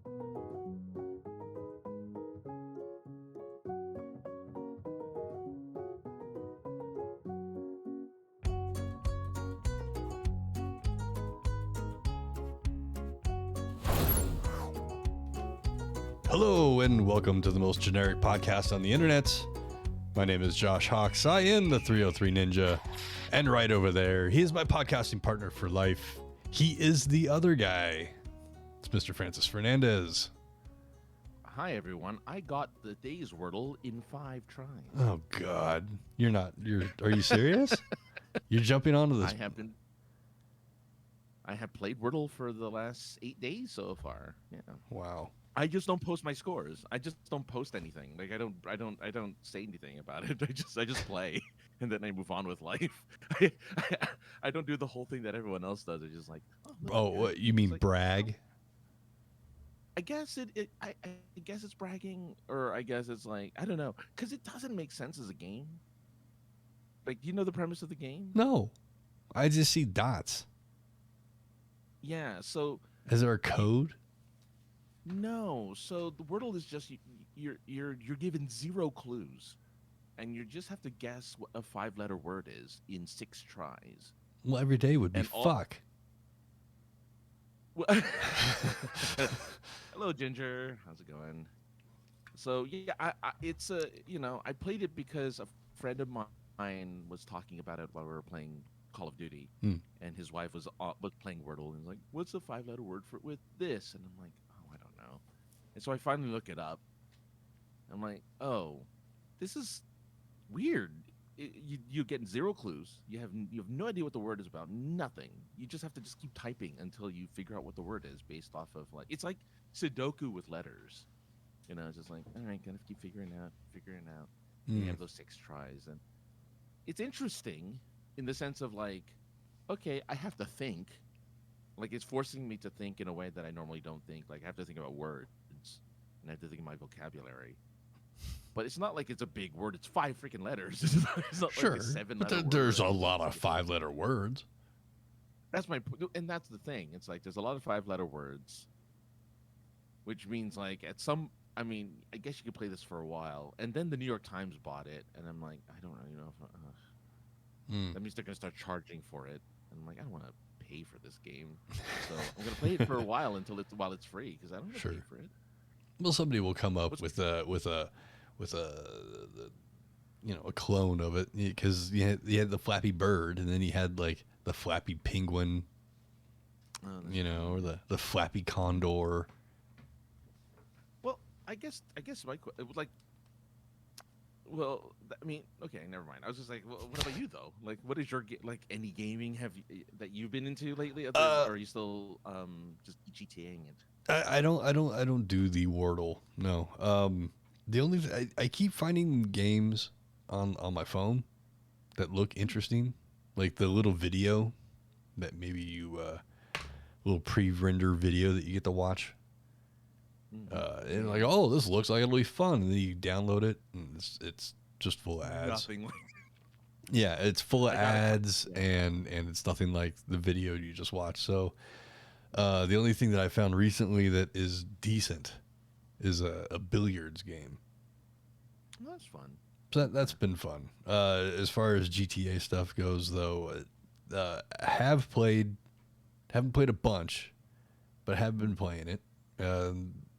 Hello and welcome to the most generic podcast on the internet. My name is Josh Hawks. I am the 303 Ninja. And right over there, he is my podcasting partner for life. He is the other guy. It's Mr. Francis Fernandez. Hi, everyone. I got the day's Wordle in 5 tries. Oh, God. Are you serious? You're jumping onto this. I have played Wordle for the last 8 days so far. Yeah. Wow. I just don't post my scores. I just don't post anything. Like I don't say anything about it. I just play and then I move on with life. I don't do the whole thing that everyone else does. It's just like, what you mean, like, brag? I guess I guess it's bragging, or I guess it's like, I don't know, because it doesn't make sense as a game. Like, do you know the premise of the game? No, I just see dots. Yeah. So is there a code? No, so the Wordle is just you're given 0 clues, and you just have to guess what a 5-letter word is in 6 tries. Well, every day would be fuck. Hello, Ginger. How's it going? So yeah, it's I played it because a friend of mine was talking about it while we were playing Call of Duty, and his wife was playing Wordle, and was like, "What's a 5-letter word with this?" And I'm like, I don't know. And so I finally look it up. I'm like, oh, this is weird. You're getting 0 clues. You have no idea what the word is about. Nothing. You just have to keep typing until you figure out what the word is based off of, like, it's like Sudoku with letters. You know, it's just like, all right, gotta keep figuring out. You have those 6 tries, and it's interesting in the sense of like, okay, I have to think. Like, it's forcing me to think in a way that I normally don't think. Like, I have to think about words, and I have to think of my vocabulary. But it's not like it's a big word. It's 5 freaking letters. It's not sure, like a 7-letter word. There's a lot of 5-letter words. That's and that's the thing. It's like there's a lot of 5-letter words, which means like I guess you could play this for a while. And then the New York Times bought it, and I'm like, I don't really know if that means they're gonna start charging for it. And I'm like, I don't want to pay for this game, so I'm gonna play it for a while while it's free, because I don't want to pay for it. Well, somebody will come up with a clone of it, because you had the Flappy Bird, and then you had like the Flappy Penguin, or the Flappy Condor. Well, I guess it was like. Well, I mean, okay, never mind. I was just like, well, what about you though? Like, what is your any gaming that you've been into lately? Or are you still just GTAing it? I don't do the Wordle. No. The only I keep finding games on my phone that look interesting, like the little video that maybe you little pre-render video that you get to watch. And like, oh, this looks like it'll be fun, and then you download it, and it's just full of ads. Nothing like yeah, it's full of ads, and it's nothing like the video you just watched. So the only thing that I found recently that is decent is a billiards game. Well, that's fun. So that's been fun. As far as GTA stuff goes, though, haven't played a bunch, but have been playing it.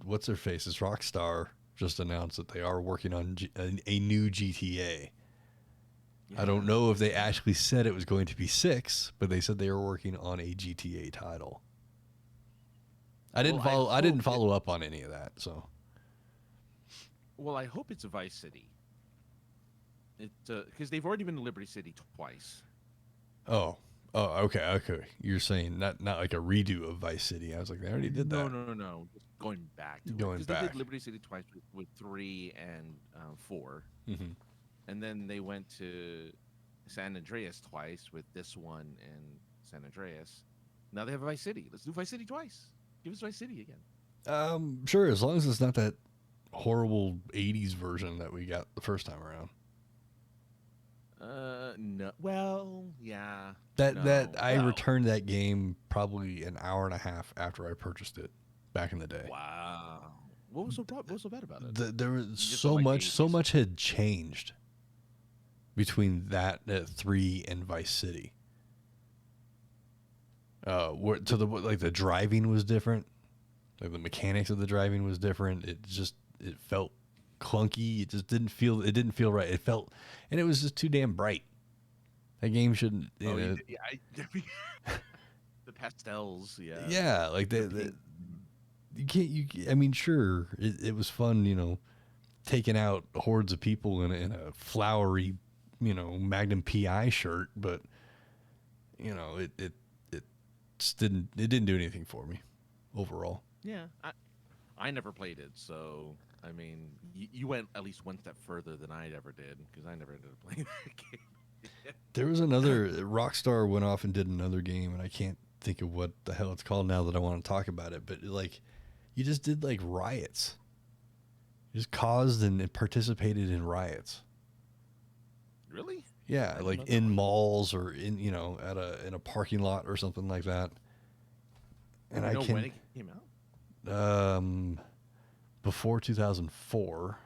What's their faces? Rockstar just announced that they are working on a new GTA. Yeah. I don't know if they actually said it was going to be 6, but they said they were working on a GTA title. I didn't follow up on any of that. So, well, I hope it's a Vice City. Because they've already been to Liberty City twice. Oh, okay. You're saying not like a redo of Vice City. I was like, they already did that. No. Just going back. They did Liberty City twice with 3 and 4. Mm-hmm. And then they went to San Andreas twice with this one and San Andreas. Now they have Vice City. Let's do Vice City twice. Give us Vice City again. Sure, as long as it's not that horrible 80s version that we got the first time around. No. Well, yeah. I returned that game probably an hour and a half after I purchased it. back in the day. Wow. What was so bad about it? There was just so don't like much, the so 80s? much had changed between that 3 and Vice City. Where to the like the driving was different, like the mechanics of the driving was different. It felt clunky. It didn't feel right. It felt, and it was just too damn bright. That game shouldn't. The pastels, yeah. Yeah, like The you can't. I mean, sure, it was fun, taking out hordes of people in a flowery, Magnum PI shirt, but it just didn't do anything for me overall. Yeah, I never played it, so I mean, you went at least one step further than I ever did because I never ended up playing that game. There was another Rockstar went off and did another game, and I can't think of what the hell it's called now that I want to talk about it. But like, you just did like riots. You just caused and participated in riots. Really? Yeah, like in malls or in in a parking lot or something like that. And I know when it came out. Before 2004.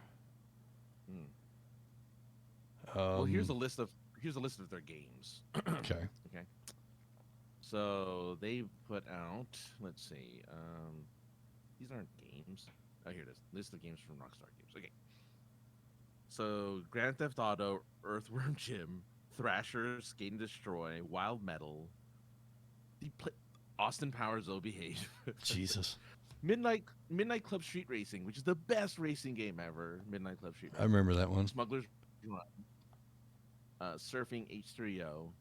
Well, here's a list of their games. Okay. Okay. So they put out. Let's see. These aren't games. Oh, here it is. List of games from Rockstar Games. Okay. So Grand Theft Auto, Earthworm Jim, Thrasher, Skate and Destroy, Wild Metal, Austin Powers OBH. Jesus. Midnight Club Street Racing, which is the best racing game ever. Midnight Club Street Racing. I remember that one. Smuggler's Run. Surfing H3O.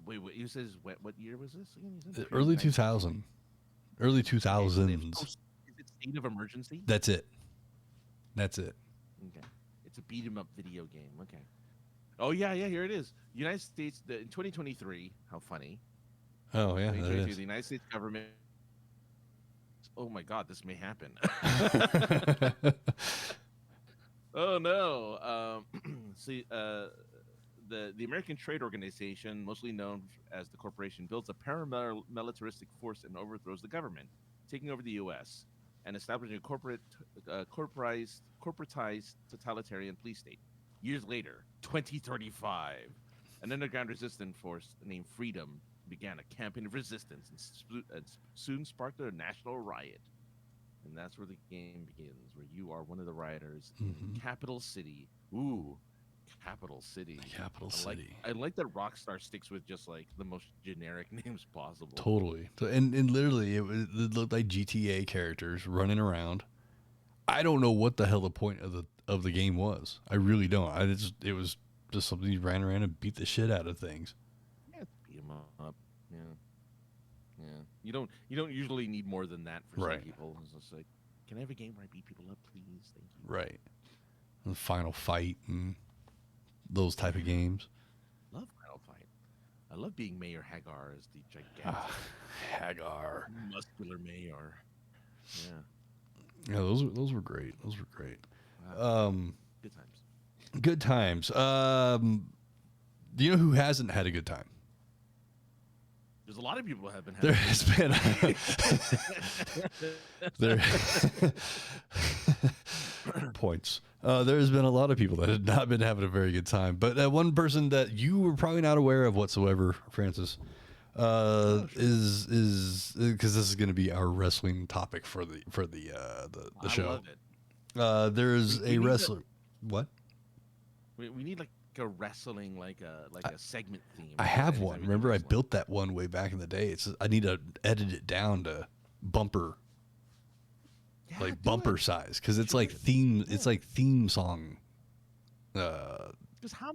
Wait, you says what year was this again? Early 2000. Early 2000s. Is it State of Emergency? That's it. Okay. It's a beat 'em up video game. Okay. Oh yeah, here it is. United States in 2023. How funny. Oh yeah, that is. The United States government. Oh my God, this may happen. Oh no. See, the American Trade Organization, mostly known as the corporation, builds a paramilitaristic force and overthrows the government, taking over the U.S. and establishing a corporatized totalitarian police state. Years later, 2035, an underground resistance force named Freedom began a campaign of resistance and soon sparked a national riot. And that's where the game begins, where you are one of the rioters in Capital City. Ooh, Capital City. Capital City. I like that Rockstar sticks with just like the most generic names possible. Totally. So, and literally, it looked like GTA characters running around. I don't know what the hell the point of the game was. I really don't. It was just something you ran around and beat the shit out of things. Yeah, beat 'em up. Yeah. You don't usually need more than that for some people. It's just like, can I have a game where I beat people up, please? Thank you. Right. The Final Fight and those type of games. Love Final Fight. I love being Mayor Hagar as the gigantic Hagar, muscular mayor. Yeah. Yeah, those were great. Those were great. Good times. Good times. Do you know who hasn't had a good time? There's a lot of people who have been There has been there points. There has been a lot of people that have not been having a very good time. But one person that you were probably not aware of whatsoever, Francis, is because this is going to be our wrestling topic for the show. I love it. There's a wrestler. What? We need like a wrestling like a segment theme. I have one. Remember, I built that one way back in the day. I need to edit it down to bumper. Yeah, like bumper size, because it's like theme. It's like theme song. Because how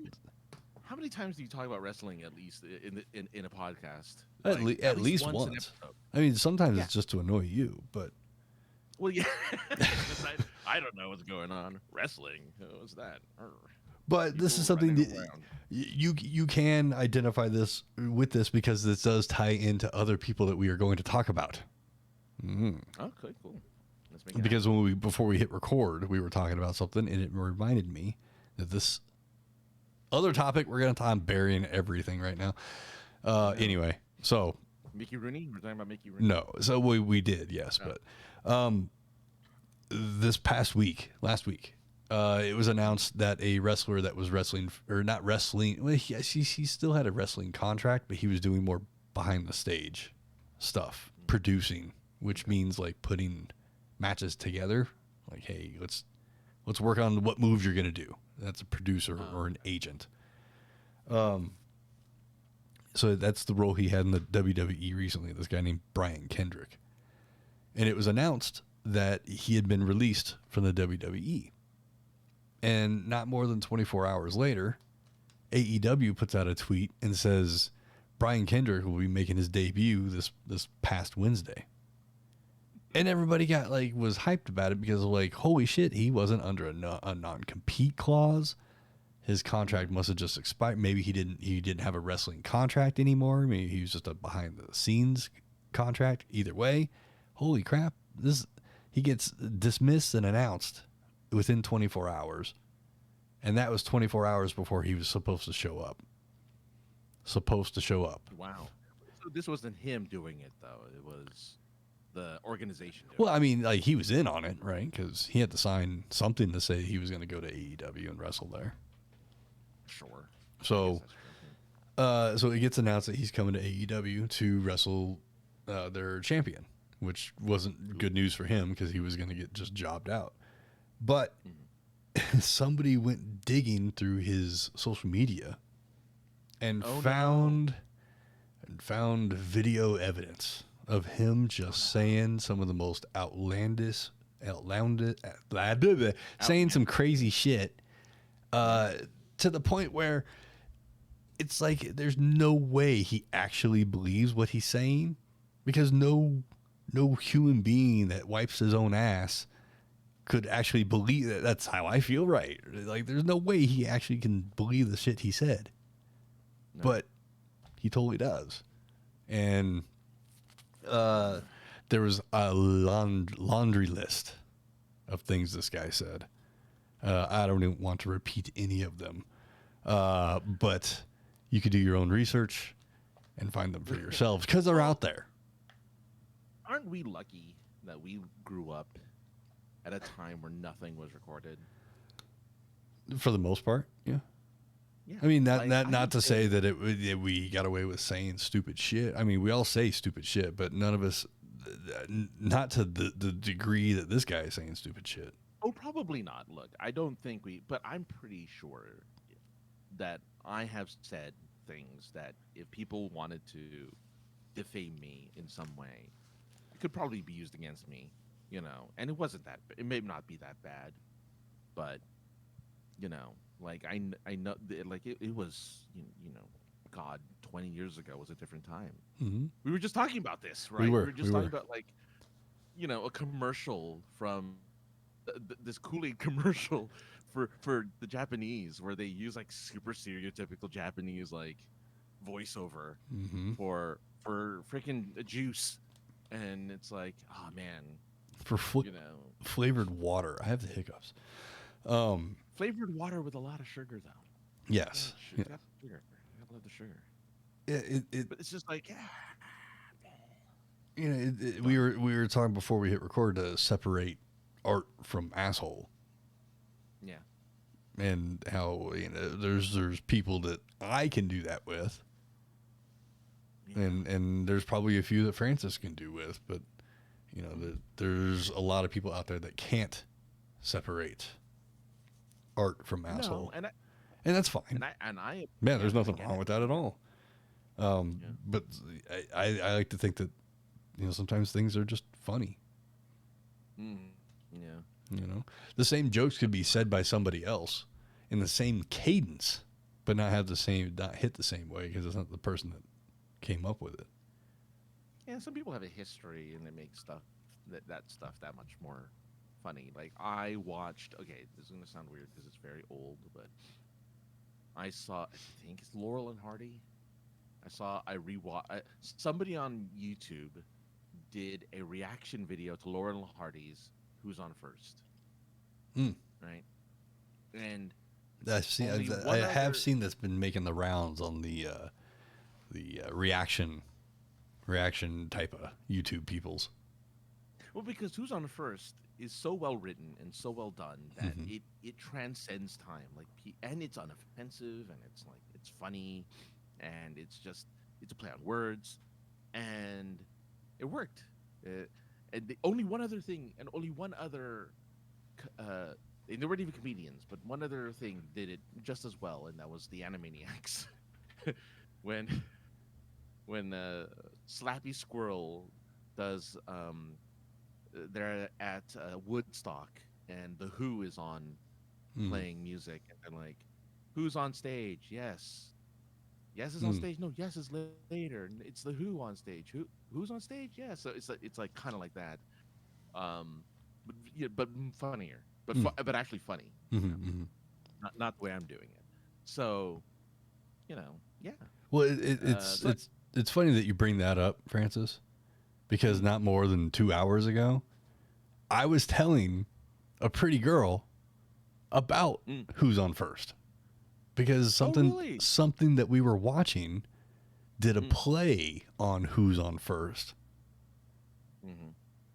many times do you talk about wrestling at least in a podcast? At least once. I mean, sometimes it's just to annoy you, but. Well, yeah. I don't know what's going on. Wrestling. What's that? But this is something that you can identify this with this because this does tie into other people that we are going to talk about. Okay, cool. Because before we hit record, we were talking about something, and it reminded me that this other topic we're going to talk. I'm burying everything right now. Anyway, so Mickey Rooney? We're talking about Mickey Rooney. No, so we did, yes, Oh. but this past week, last week, it was announced that a wrestler that was wrestling, or not wrestling, well, he still had a wrestling contract, but he was doing more behind the stage stuff, producing, which means like putting matches together. Like, hey, let's work on what moves you're gonna do. That's a producer or an agent. So that's the role he had in the WWE recently. This guy named Brian Kendrick, and it was announced that he had been released from the WWE. And not more than 24 hours later, AEW puts out a tweet and says Brian Kendrick will be making his debut this past Wednesday. And everybody was hyped about it because like, holy shit, he wasn't under a non-compete clause. His contract must have just expired. Maybe he didn't have a wrestling contract anymore. Maybe he was just a behind the scenes contract. Either way, holy crap, he gets dismissed and announced within 24 hours. And that was 24 hours before he was supposed to show up. Wow. So this wasn't him doing it, though. It was the organization doing Well, I mean, like, he was in on it, right? Because he had to sign something to say he was going to go to AEW and wrestle there. Sure. So, so it gets announced that he's coming to AEW to wrestle their champion, which wasn't good news for him because he was going to get just jobbed out. But somebody went digging through his social media and found video evidence of him just saying some of the most saying some crazy shit to the point where it's like there's no way he actually believes what he's saying, because no human being that wipes his own ass could actually believe that. That's how I feel, right? Like, there's no way he actually can believe the shit he said. No. But he totally does. And there was a laundry list of things this guy said. I don't even want to repeat any of them. But you could do your own research and find them for yourselves because they're out there. Aren't we lucky that we grew up at a time where nothing was recorded? For the most part, yeah. Yeah. I mean, not to say that we got away with saying stupid shit. I mean, we all say stupid shit, but none of us, not to the degree that this guy is saying stupid shit. Oh, probably not. Look, I don't think but I'm pretty sure that I have said things that if people wanted to defame me in some way, it could probably be used against me, and it may not be that bad, but, like I know, like it was, God, 20 years ago was a different time. Mm-hmm. We were just talking about this, right? We were just talking about like, a commercial from this Kool-Aid commercial for the Japanese, where they use like super stereotypical Japanese like voiceover for freaking juice, and it's like, oh man, for flavored water. I have the hiccups. Flavored water with a lot of sugar, though. Yes. Yeah. Sugar. I love the sugar. But it's just like, we were talking before we hit record to separate art from asshole. Yeah. And how there's people that I can do that with, and there's probably a few that Francis can do with, but there's a lot of people out there that can't separate art from asshole, and that's fine. There's nothing wrong with that at all. But I like to think that sometimes things are just funny. Yeah. The same jokes could be said by somebody else in the same cadence, but not hit the same way because it's not the person that came up with it. Yeah, some people have a history and they make stuff that stuff that much more funny. Like I watched. Okay, this is gonna sound weird because it's very old, but I think it's Laurel and Hardy. Somebody on YouTube did a reaction video to Laurel and Hardy's Who's on First. Right? And I have seen that's been making the rounds on the reaction reaction type of YouTube peoples. Well, because Who's on First is so well written and so well done that it transcends time. Like, and it's unoffensive, and it's like it's funny, and it's a play on words, and it worked. And only one other thing, and only one other, and they weren't even comedians, but one other thing did it just as well, and that was the Animaniacs. when when Slappy Squirrel does they're at Woodstock, and the Who is on playing music, and they're like, "Who's on stage? Yes, yes is on stage. No, yes is later. It's the Who on stage. Who's on stage? Yeah." So it's like kind of like that, but yeah, but funnier, but actually funny, not the way I'm doing it. So, yeah. Well, So it's funny that you bring that up, Francis, because not more than 2 hours ago, I was telling a pretty girl about Who's on First, because something that we were watching did a play on Who's on 1st.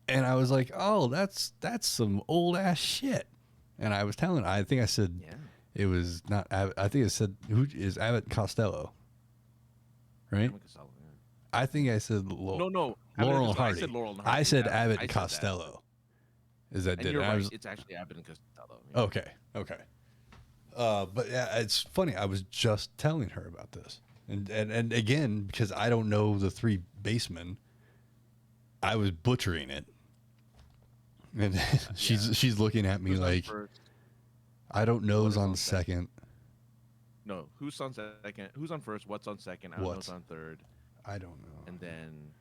And I was like, "Oh, that's some old ass shit." And I was telling, I think I said it was not. I think I said, "Who is Abbott and Costello?" Right? I think I said no. Laurel and Hardy. I said Laurel and Hardy. I said Yeah, Abbott I and said Costello. Is that and did you're it? right. It's actually Abbott and Costello. Yeah. Okay. But yeah, it's funny. I was just telling her about this, and again, because I don't know the three basemen, I was butchering it, and she's looking at me Who's like, I don't know who's on second. No, who's on second? Who's on first? What's on second? I don't know who's on third. I don't know. And then,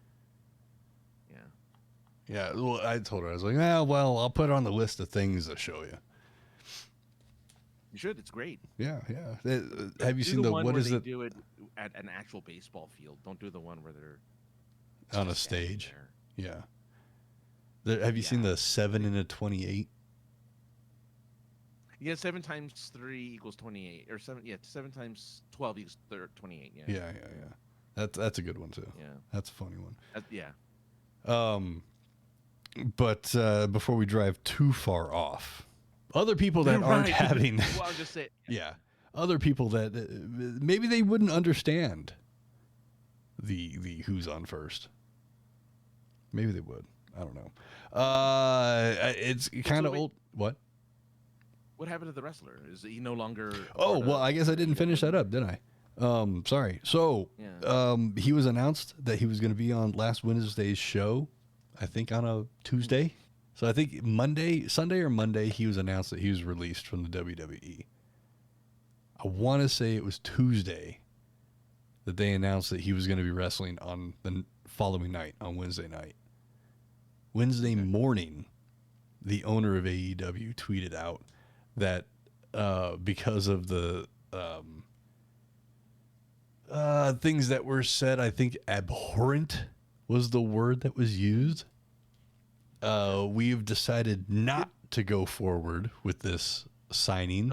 yeah. Well, I told her, I was like, well, I'll put it on the list of things to show you. You should. It's great. Yeah. Have you seen the one what where is they it? do it at an actual baseball field. Don't do the one where they're On a stage. Yeah. Have you seen the 7 and a 28? Yeah, 7 times 3 equals 28, or 7. Yeah, 7 times 12 equals 28. Yeah. That's a good one too. Yeah, that's a funny one. Yeah. But before we drive too far off, other people that aren't having, well, I'll just say, other people that maybe they wouldn't understand the Who's on First. Maybe they would. I don't know. It's kind of old. What? What happened to the wrestler? Is he no longer? Oh, well, I guess I didn't finish that up, did I? Sorry. So, he was announced that he was going to be on last Wednesday's show, I think on a Tuesday. So I think Sunday or Monday, he was announced that he was released from the WWE. I want to say it was Tuesday that they announced that he was going to be wrestling on the following night, on Wednesday night. Wednesday morning, the owner of AEW tweeted out that because of the things that were said, I think abhorrent was the word that was used. We've decided not to go forward with this signing,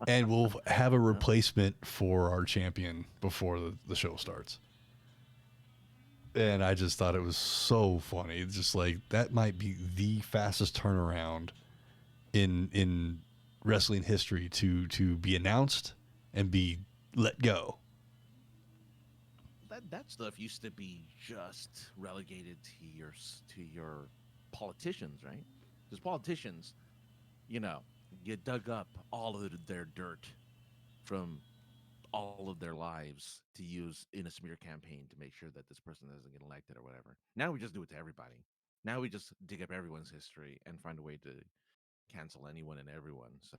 and we'll have a replacement for our champion before the show starts. And I just thought it was so funny. It's just like, that might be the fastest turnaround in wrestling history to be announced and be let go. That stuff used to be just relegated to your politicians, right? Because politicians, you dug up all of their dirt from all of their lives to use in a smear campaign to make sure that this person doesn't get elected or whatever. Now we just do it to everybody. Now we just dig up everyone's history and find a way to cancel anyone and everyone. So,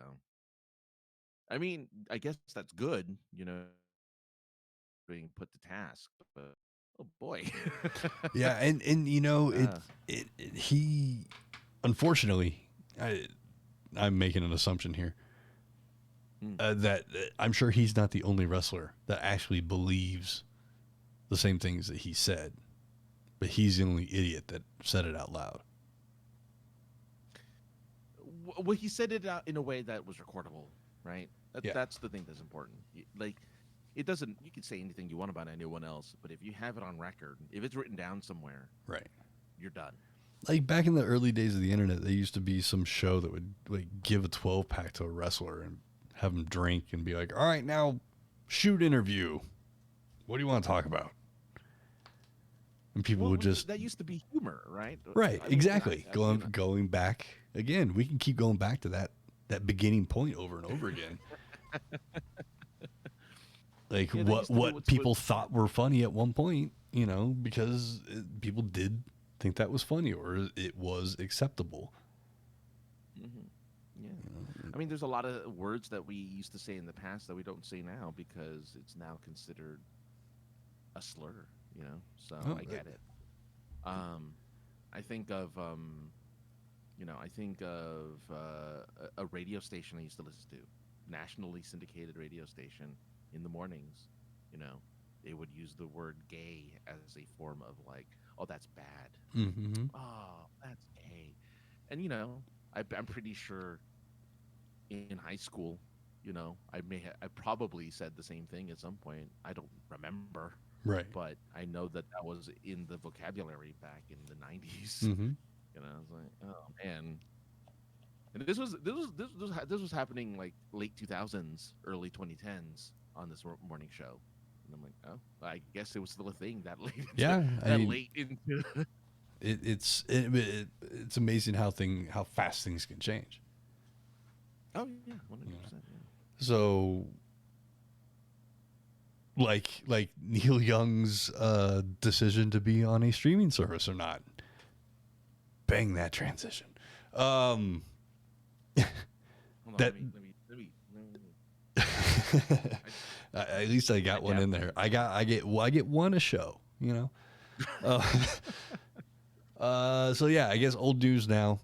I mean, I guess that's good, being put to task, but oh boy. Yeah, and he, unfortunately, I'm making an assumption here, that I'm sure he's not the only wrestler that actually believes the same things that he said, but he's the only idiot that said it out loud. Well, he said it out in a way that was recordable, right? That's the thing that's important. Like, it doesn't. You can say anything you want about anyone else, but if you have it on record, if it's written down somewhere, Right. you're done. Like back in the early days of the internet, there used to be some show that would like give a 12-pack to a wrestler and have him drink and be like, "All right, now shoot interview. What do you want to talk about?" And people would just that used to be humor, right? right, I mean, exactly. I, Going back again, we can keep going back to that beginning point over and over again. Like Yeah, what people thought were funny at one point, because people did think that was funny or it was acceptable. Mm-hmm. Yeah. I mean, there's a lot of words that we used to say in the past that we don't say now because it's now considered a slur, So I get it. I think of, a radio station I used to listen to, nationally syndicated radio station in the mornings, they would use the word gay as a form of like, oh, that's bad. Mm-hmm. Oh, that's gay. And, I'm pretty sure in high school, I probably said the same thing at some point. I don't remember. Right. But I know that was in the vocabulary back in the 90s. Mm-hmm. I was like, oh man. And this was happening like late 2000s, early 2010s on this morning show. And I'm like, oh, I guess it was still a thing that late. Late into. It's amazing how fast things can change. Oh yeah, 100%. Yeah. So, like Neil Young's decision to be on a streaming service or not. Bang that transition. Hold on, that. Let me. At least I got one in there. I get one a show. So yeah, I guess old news now.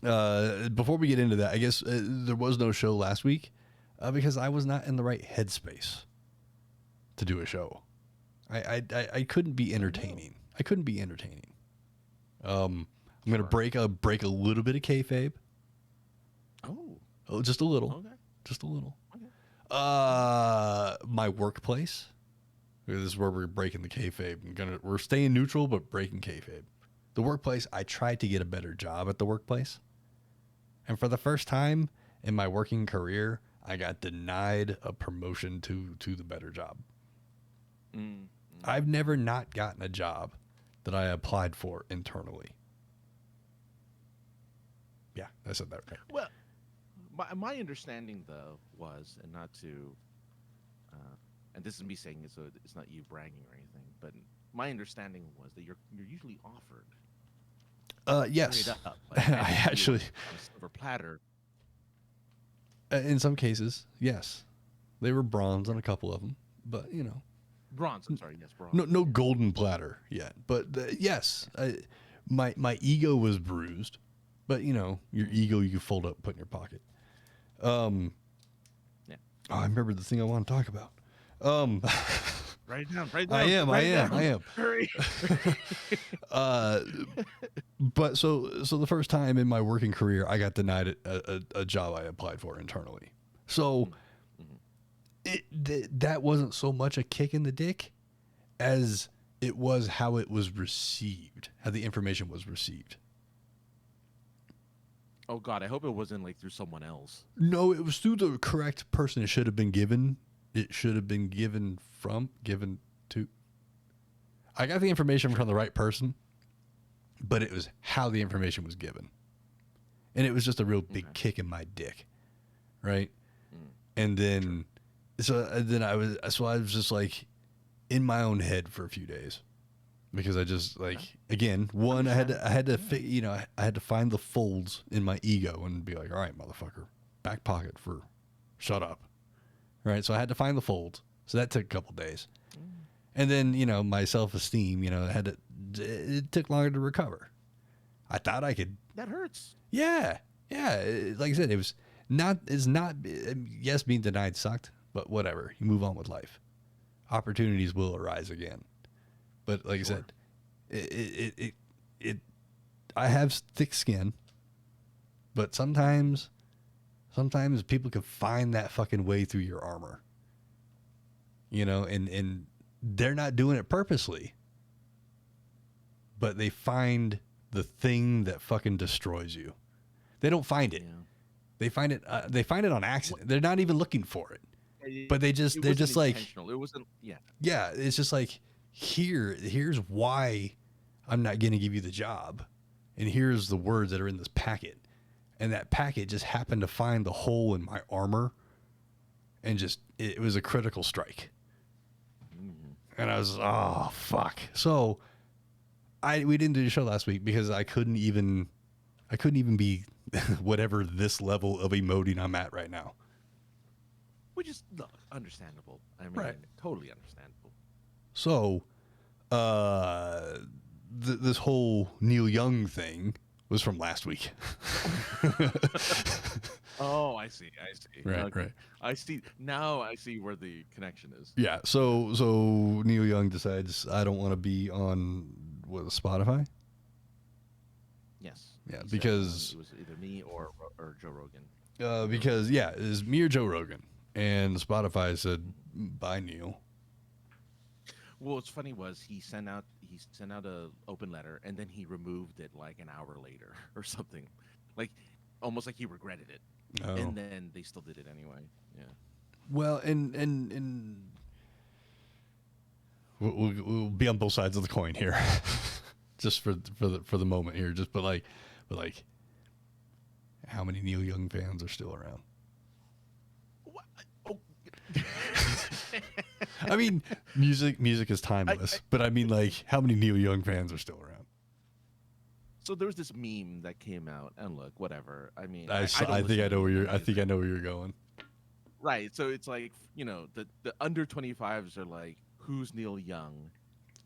Before we get into that, I guess there was no show last week because I was not in the right headspace to do a show. I couldn't be entertaining. I couldn't be entertaining. I'm gonna break a little bit of kayfabe. Oh, just a little. Okay. Just a little. Okay. My workplace. This is where we're breaking the kayfabe. We're staying neutral, but breaking kayfabe. The workplace. I tried to get a better job at the workplace, and for the first time in my working career, I got denied a promotion to the better job. I've never not gotten a job that I applied for internally. Yeah, I said that right. Well, my understanding though was, and not to, and this is me saying it, so it's not you bragging or anything, but my understanding was that you're usually offered. Yes, up, like, I actually on a silver platter. In some cases, yes, they were bronze on a couple of them, but Bronze. I'm sorry. Yes, bronze. no golden platter yet, but yes, my ego was bruised, but your ego you can fold up, put in your pocket. Yeah. Oh, I remember the thing I want to talk about. Write it down. Write it I down. am. Hurry. But so the first time in my working career, I got denied a job I applied for internally. So that wasn't so much a kick in the dick as it was how it was received, how the information was received. Oh God, I hope it wasn't like through someone else. No, it was through the correct person. It should have been given. It should have been given to. I got the information from the right person, but it was how the information was given. And it was just a real big kick in my dick. Right? And then I was just like in my own head for a few days. Because I just again, one, I had to find the folds in my ego and be like, all right, motherfucker, back pocket for shut up. Right. So I had to find the folds. So that took a couple days. And then, my self-esteem, it took longer to recover. I thought I could. That hurts. Yeah. Yeah. Like I said, yes, being denied sucked, but whatever. You move on with life. Opportunities will arise again. But like I said, I have thick skin, but sometimes people can find that fucking way through your armor. and they're not doing it purposely, but they find the thing that fucking destroys you. They don't find it. Yeah. They find it. They find it on accident. They're not even looking for it. But they're just like, it wasn't. Yeah. Yeah. It's just like, here's why I'm not going to give you the job, and here's the words that are in this packet, and that packet just happened to find the hole in my armor, and just it was a critical strike, and I was oh fuck. So we didn't do the show last week because I couldn't even be whatever this level of emoting I'm at right now. Which is understandable. I mean, Right. Totally understandable. So, this whole Neil Young thing was from last week. Oh, I see. Right, Okay. right. I see. Now I see where the connection is. Yeah. So Neil Young decides I don't want to be on Spotify. Yes. Yeah, He said, because it was either me or Joe Rogan. Because it was me or Joe Rogan, and Spotify said bye Neil. Well, what's funny was he sent out a open letter and then he removed it like an hour later or something, like almost like he regretted it. Oh. And then they still did it anyway. Yeah. Well, and we'll be on both sides of the coin here, just for the moment here. But like, how many Neil Young fans are still around? What? Oh. I mean, music is timeless, but I mean, like, how many Neil Young fans are still around? So there was this meme that came out, and look, whatever. I mean, I think I know where you're going. Right. So it's like, the under 25s are like, who's Neil Young?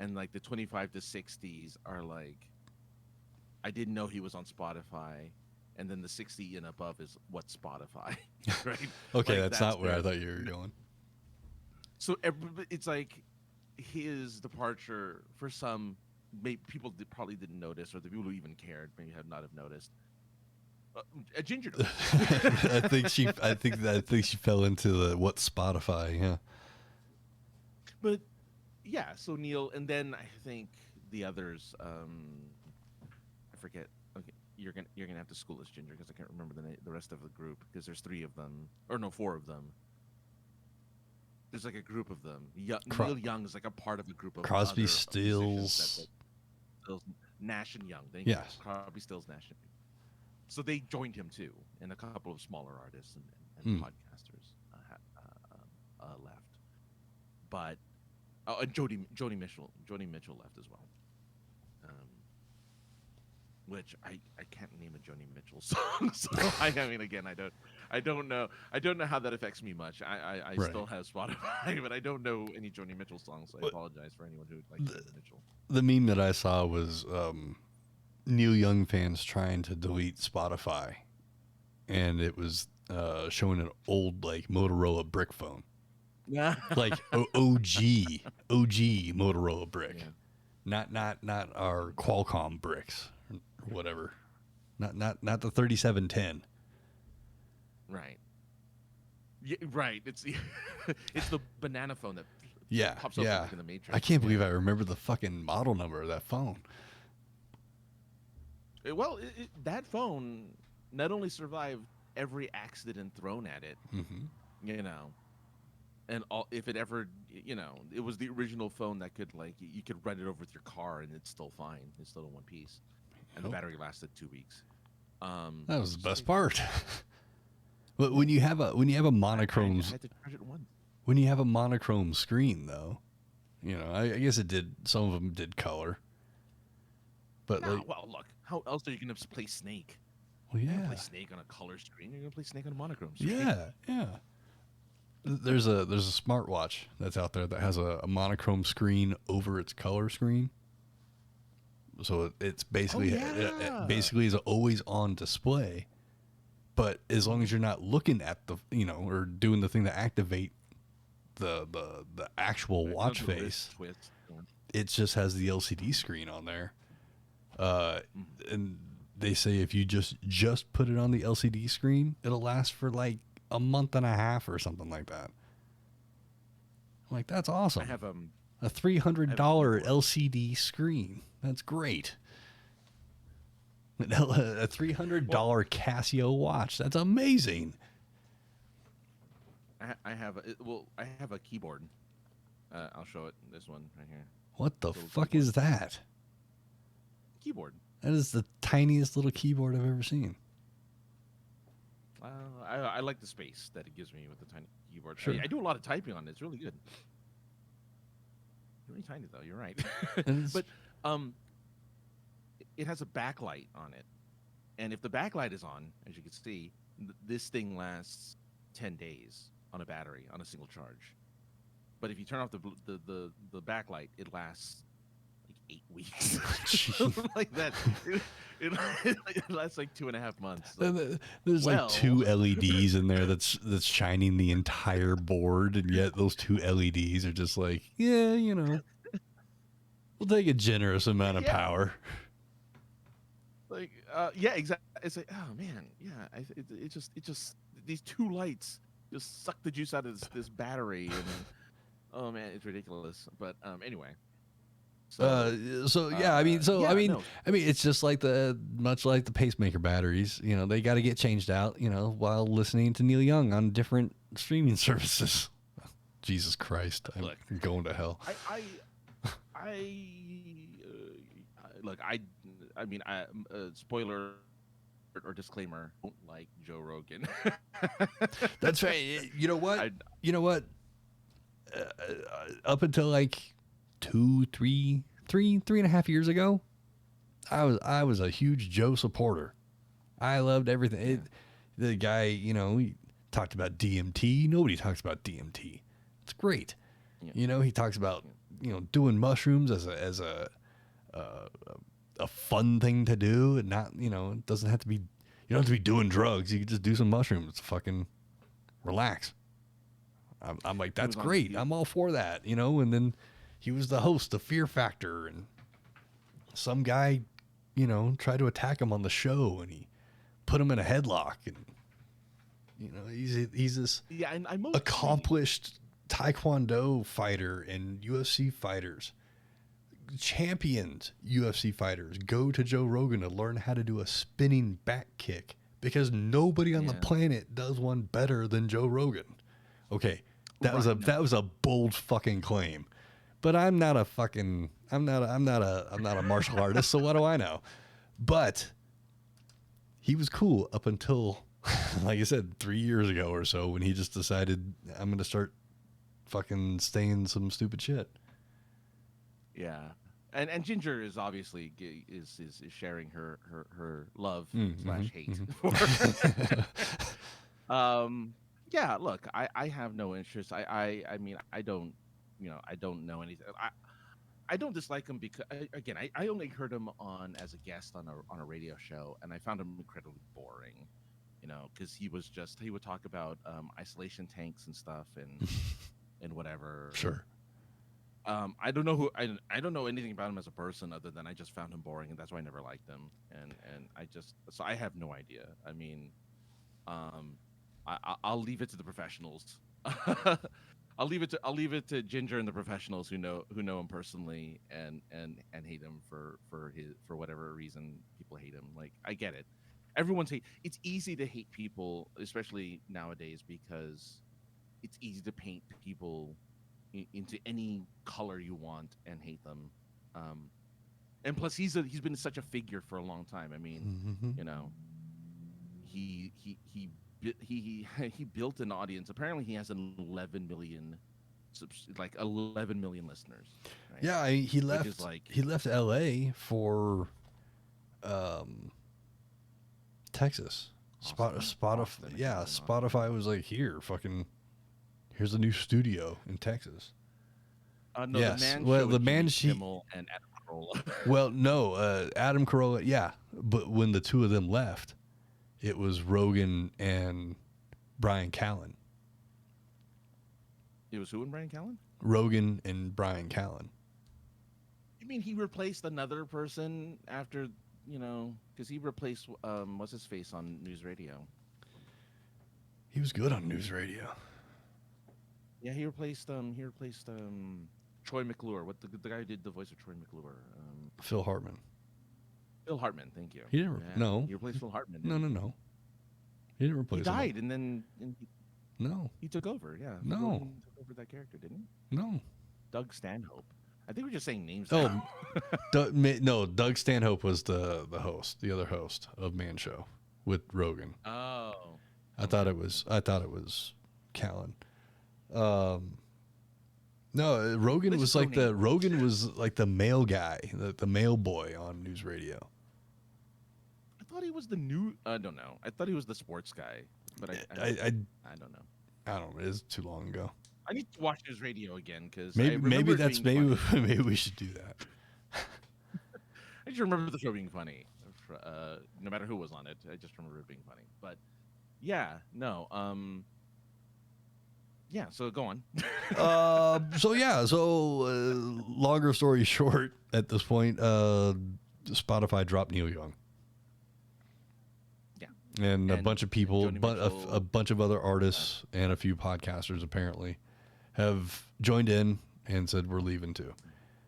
And like the 25 to 60s are like, I didn't know he was on Spotify. And then the 60 and above is what's Spotify, right? Okay, that's not where I thought you were going. So it's like his departure for some people probably didn't notice, or the people who even cared maybe have noticed. A ginger. I think she fell into the what Spotify, yeah. But yeah, so Neil, and then I think the others, I forget. Okay, you're gonna have to school us, Ginger, because I can't remember the rest of the group, because there's 3 of them, or no, 4 of them. There's like a group of them. Neil Young is like a part of a group of Crosby, other Stills, Nash and Young. Yes. Crosby, Stills, Nash and Young. So they joined him too, and a couple of smaller artists and podcasters left. But and Joni Mitchell left as well. Which I can't name a Joni Mitchell song. So I mean, again, I don't know how that affects me much. I Right. still have Spotify, but I don't know any Joni Mitchell songs. So I apologize for anyone who likes Joni Mitchell. The meme that I saw was Neil Young fans trying to delete Spotify, and it was showing an old like Motorola brick phone, like OG Motorola brick, not our Qualcomm bricks or whatever, not the 3710. Right. Yeah, right. It's the banana phone that pops up like in the Matrix. I can't believe I remember the fucking model number of that phone. Well, that phone not only survived every accident thrown at it, and if it ever, it was the original phone that could you could run it over with your car and it's still fine. It's still in one piece, and the battery lasted 2 weeks. That was the best part. But when you have a monochrome, I had to charge it once. When you have a monochrome screen, though, I guess it did. Some of them did color. But well, look, how else are you going to play Snake? Well, yeah, you're gonna play Snake on a color screen. You're gonna play Snake on a monochrome screen. Yeah. There's a smartwatch that's out there that has a monochrome screen over its color screen. So it's basically it basically is always on display. But as long as you're not looking at the or doing the thing to activate the actual watch face, it just has the LCD screen on there. And they say if you just put it on the LCD screen, it'll last for like a month and a half or something like that. I'm like, that's awesome. I have a $300 keyboard. LCD screen. That's great. A $300 Casio watch. That's amazing. I have a keyboard. I'll show it. This one right here. What the Little fuck keyboard. is that? Keyboard. That is the tiniest little keyboard I've ever seen. I like the space that it gives me with the tiny keyboard. Sure. I do a lot of typing on it. It's really good. Really tiny though. You're right. But it has a backlight on it, and if the backlight is on, as you can see, this thing lasts 10 days on a battery on a single charge. But if you turn off the backlight, it lasts like 8 weeks, something like that. It lasts like 2.5 months. There's like 2 LEDs in there that's shining the entire board, and yet those 2 LEDs are just like, yeah, you know, we'll take a generous amount of power. Like, yeah, exactly. It's like, oh man, yeah. It just these 2 lights just suck the juice out of this battery, and oh man, it's ridiculous. But anyway. So yeah, I mean, it's just like much like the pacemaker batteries. You know, they got to get changed out. You know, while listening to Neil Young on different streaming services. Jesus Christ, I'm going to hell. Spoiler or disclaimer, I don't like Joe Rogan. That's right. You know what? Up until like 3.5 years ago, I was a huge Joe supporter. I loved everything. The guy, you know, he talked about DMT. Nobody talks about DMT. It's great. Yeah. You know, he talks about, you know, doing mushrooms as a fun thing to do, and not, you know, it doesn't have to be, you don't have to be doing drugs. You can just do some mushrooms. Fucking relax. I'm like, that's great. I'm all for that, you know. And then he was the host of Fear Factor, and some guy, you know, tried to attack him on the show, and he put him in a headlock, and you know, he's this accomplished Taekwondo fighter, and UFC fighters, championed UFC fighters, go to Joe Rogan to learn how to do a spinning back kick because nobody on the planet does one better than Joe Rogan. Okay, that was a bold fucking claim. But I'm not a martial artist, so what do I know? But he was cool up until, like I said, 3 years ago or so, when he just decided, I'm going to start fucking saying some stupid shit. Yeah. And Ginger is obviously is sharing her love / hate. Yeah, look, I have no interest. I mean, I don't know anything. I don't dislike him because, again, I only heard him as a guest on a radio show, and I found him incredibly boring, you know, because he would talk about isolation tanks and stuff and whatever. Sure. I don't know I don't know anything about him as a person other than I just found him boring, and that's why I never liked him. And so I have no idea. I mean, I'll leave it to the professionals. I'll leave it to Ginger and the professionals who know him personally and hate him for whatever reason people hate him. Like, I get it. It's easy to hate people, especially nowadays, because it's easy to paint people into any color you want and hate them. And plus he's been such a figure for a long time. I mean, you know, he built an audience. Apparently he has 11 million listeners. Right? Yeah, he left LA for Texas. Spotify. Yeah, Spotify was like, here's a new studio in Texas. No, yes. The Man Show Kimmel and Adam Carolla. Well, no, Adam Carolla, yeah. But when the two of them left, it was Rogan and Brian Callen. It was who and Brian Callen? Rogan and Brian Callen. You mean he replaced another person after, you know, because he replaced, what's his face on News Radio? He was good on News Radio. Yeah, he replaced Troy McClure. What the guy who did the voice of Troy McClure? Phil Hartman. Phil Hartman. Thank you. He didn't. Yeah, No, he replaced Phil Hartman, no, didn't no, he? no. He didn't He replace him. died, and then No, he took over. Yeah, no, Rogan took over that character, didn't he? no. Doug Stanhope. I think we're just saying names. Oh, now. no. Doug Stanhope was the host, the other host of Man Show with Rogan. Oh, I thought it was Callan. No, Rogan Let's was throw like the names. Rogan was like the male guy, the male boy on news radio. I thought he was the new. I don't know. I thought he was the sports guy, but I don't know. I don't know. It's too long ago. I need to watch his radio again because Maybe that's maybe maybe we should do that. I just remember the show being funny. No matter who was on it, I just remember it being funny. But yeah, no. Yeah. So go on. Longer story short, at this point, Spotify dropped Neil Young. Yeah. And a And bunch of people, Joni but Mitchell- a bunch of other artists and a few podcasters apparently have joined in and said we're leaving too.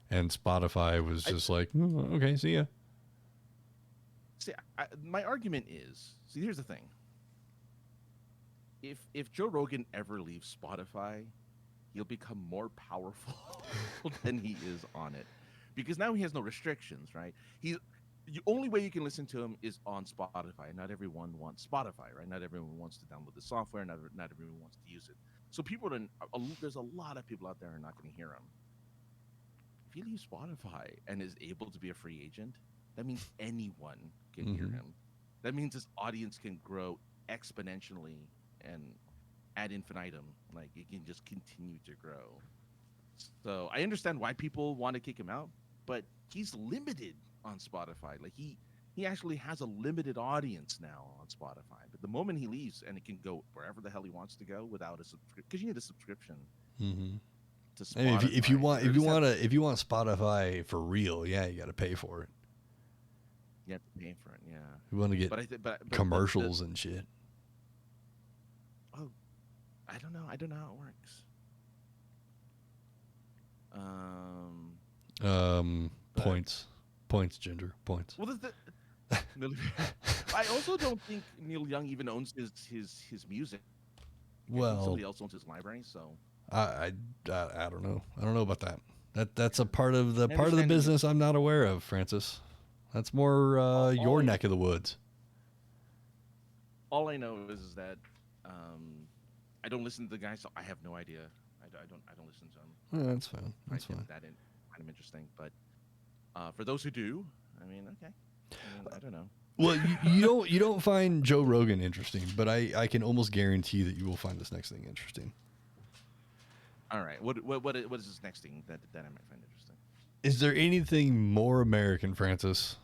And Spotify was just like, "Oh, okay, see ya." See, my argument is, here's the thing. If Joe Rogan ever leaves Spotify, he'll become more powerful than he is on it, because now he has no restrictions, right? The only way you can listen to him is on Spotify. Not everyone wants Spotify, right? Not everyone wants to download the software. Not everyone wants to use it. So there's a lot of people out there who are not going to hear him. If he leaves Spotify and is able to be a free agent, that means anyone can hear Mhm. him. That means his audience can grow exponentially and ad infinitum. Like, it can just continue to grow. So I understand why people want to kick him out, but he's limited on Spotify. Like, he actually has a limited audience now on Spotify. But the moment he leaves, and it can go wherever the hell he wants to go without a subscription, because you need a subscription Mm-hmm. to I mean, Spotify. if you Or at least have- if you want Spotify for real, yeah, you got to pay for it. you have to pay for it. Yeah, You want to get but but commercials and shit. I don't know. I don't know how it works. But- Points, Ginger, points. Well, I also don't think Neil Young even owns his music. I think Well, somebody else owns his library. So I don't know. I don't know about that. That's a part of the I part of the understand you- business I'm not aware of, Francis. That's more your I- neck of the woods. all I know is that I don't listen to the guy, so I have no idea. I don't listen to him. Yeah, that's fine. That's I find fine. that kind of interesting. But for those who do, I mean, okay. I don't know. Well, you don't find Joe Rogan interesting, but I can almost guarantee that you will find this next thing interesting. All right. What is this next thing that I might find interesting? Is there anything more American, Francis,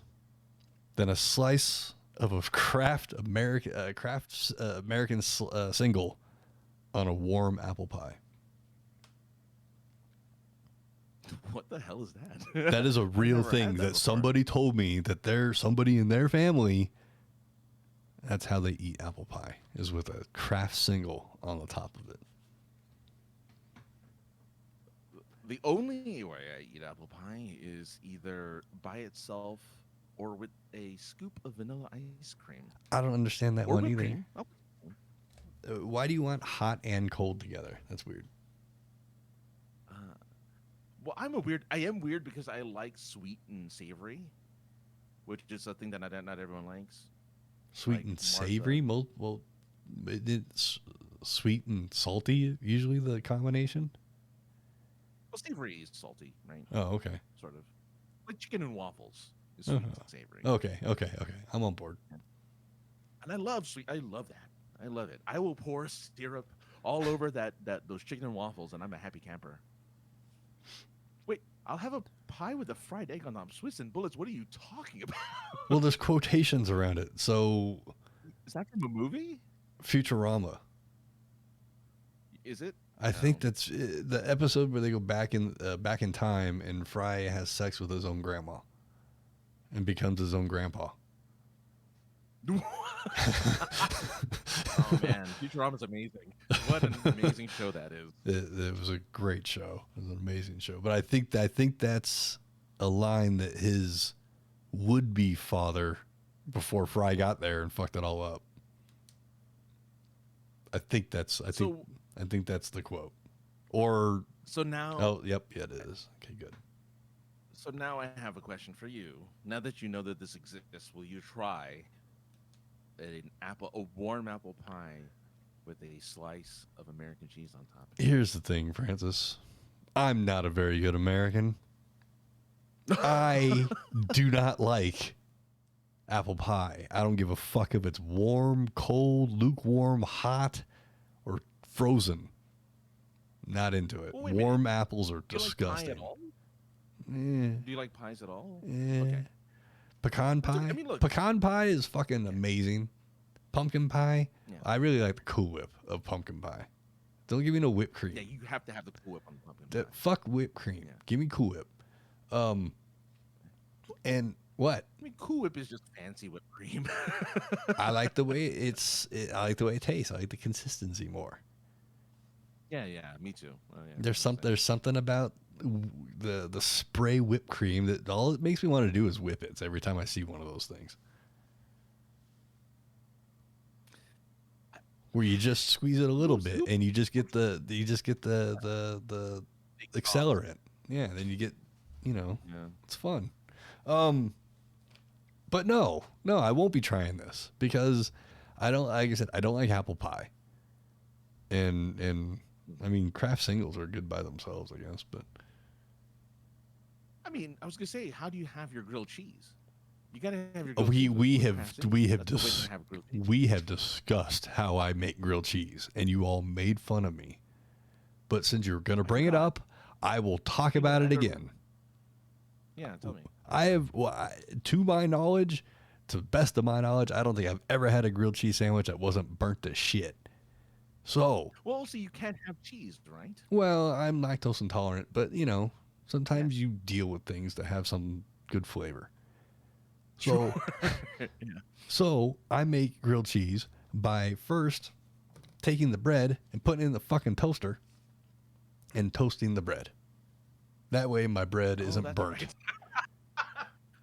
than a slice of a American single on a warm apple pie? What the hell is that? That is a real never had thing that that before. somebody told me that there's somebody in their family. That's how they eat apple pie, is with a Kraft single on the top of it. The only way I eat apple pie is either by itself or with a scoop of vanilla ice cream. I don't understand that Or one whipped either. cream. Oh, Why do you want hot and cold together? That's weird. well, I am weird because I like sweet and savory, which is a thing that not everyone likes. Sweet Like and Martha. savory? Well, it's sweet and salty usually the combination. Well, savory is salty, right? Oh, okay. Sort of. Like chicken and waffles is sweet Uh-huh. and savory. Okay. I'm on board. And I love sweet. I love that. I love it. I will pour syrup all over those chicken and waffles, and I'm a happy camper. Wait, I'll have a pie with a fried egg on top. Swiss and bullets. What are you talking about? Well, there's quotations around it. So, Is that from a movie? Futurama. Is it? I think that's the episode where they go back in time and Fry has sex with his own grandma and becomes his own grandpa. Oh man, Futurama's amazing. What an amazing show that is. It was a great show. It was an amazing show. But I think that's a line that his would-be father, before Fry got there and fucked it all up. I think that's the quote. Or so now. oh, yep, yeah, it is. Okay, good. So now I have a question for you. Now that you know that this exists, will you try a warm apple pie with a slice of American cheese on top? Here's the thing, Francis. I'm not a very good American. I do not like apple pie. I don't give a fuck if it's warm, cold, lukewarm, hot, or frozen. Not into it. Well, Warm apples are Do disgusting. you like pie at all? Eh, Do you like pies at all? eh. Okay. Pecan That's pie. okay. I mean, look. Pecan pie is fucking amazing. Pumpkin pie. Yeah. I really like the Cool Whip of pumpkin pie. Don't give me no whipped cream. Yeah, you have to have the Cool Whip on the pumpkin pie. Fuck whipped cream. Yeah. Give me Cool Whip. And what? I mean, Cool Whip is just fancy whipped cream. I like the way I like the way it tastes. I like the consistency more. Yeah, me too. Oh, yeah, There's something about the spray whipped cream that all it makes me want to do is whippets every time I see one of those things. Where you just squeeze it a little bit and you just get the accelerant. Yeah, then you get, it's fun. But no, I won't be trying this because I don't, like I said, I don't like apple pie. And I mean, Kraft singles are good by themselves, I guess, but I mean, I was gonna say, how do you have your grilled cheese? You gotta have your. We have discussed how I make grilled cheese, and you all made fun of me. But since you're gonna bring it up, I will talk about it again. Yeah, tell me. To my knowledge, to the best of my knowledge, I don't think I've ever had a grilled cheese sandwich that wasn't burnt to shit. So. Well, so you can't have cheese, right? Well, I'm lactose intolerant, but sometimes you deal with things that have some good flavor. So, so I make grilled cheese by first taking the bread and putting it in the fucking toaster and toasting the bread. That way my bread isn't burnt. Right.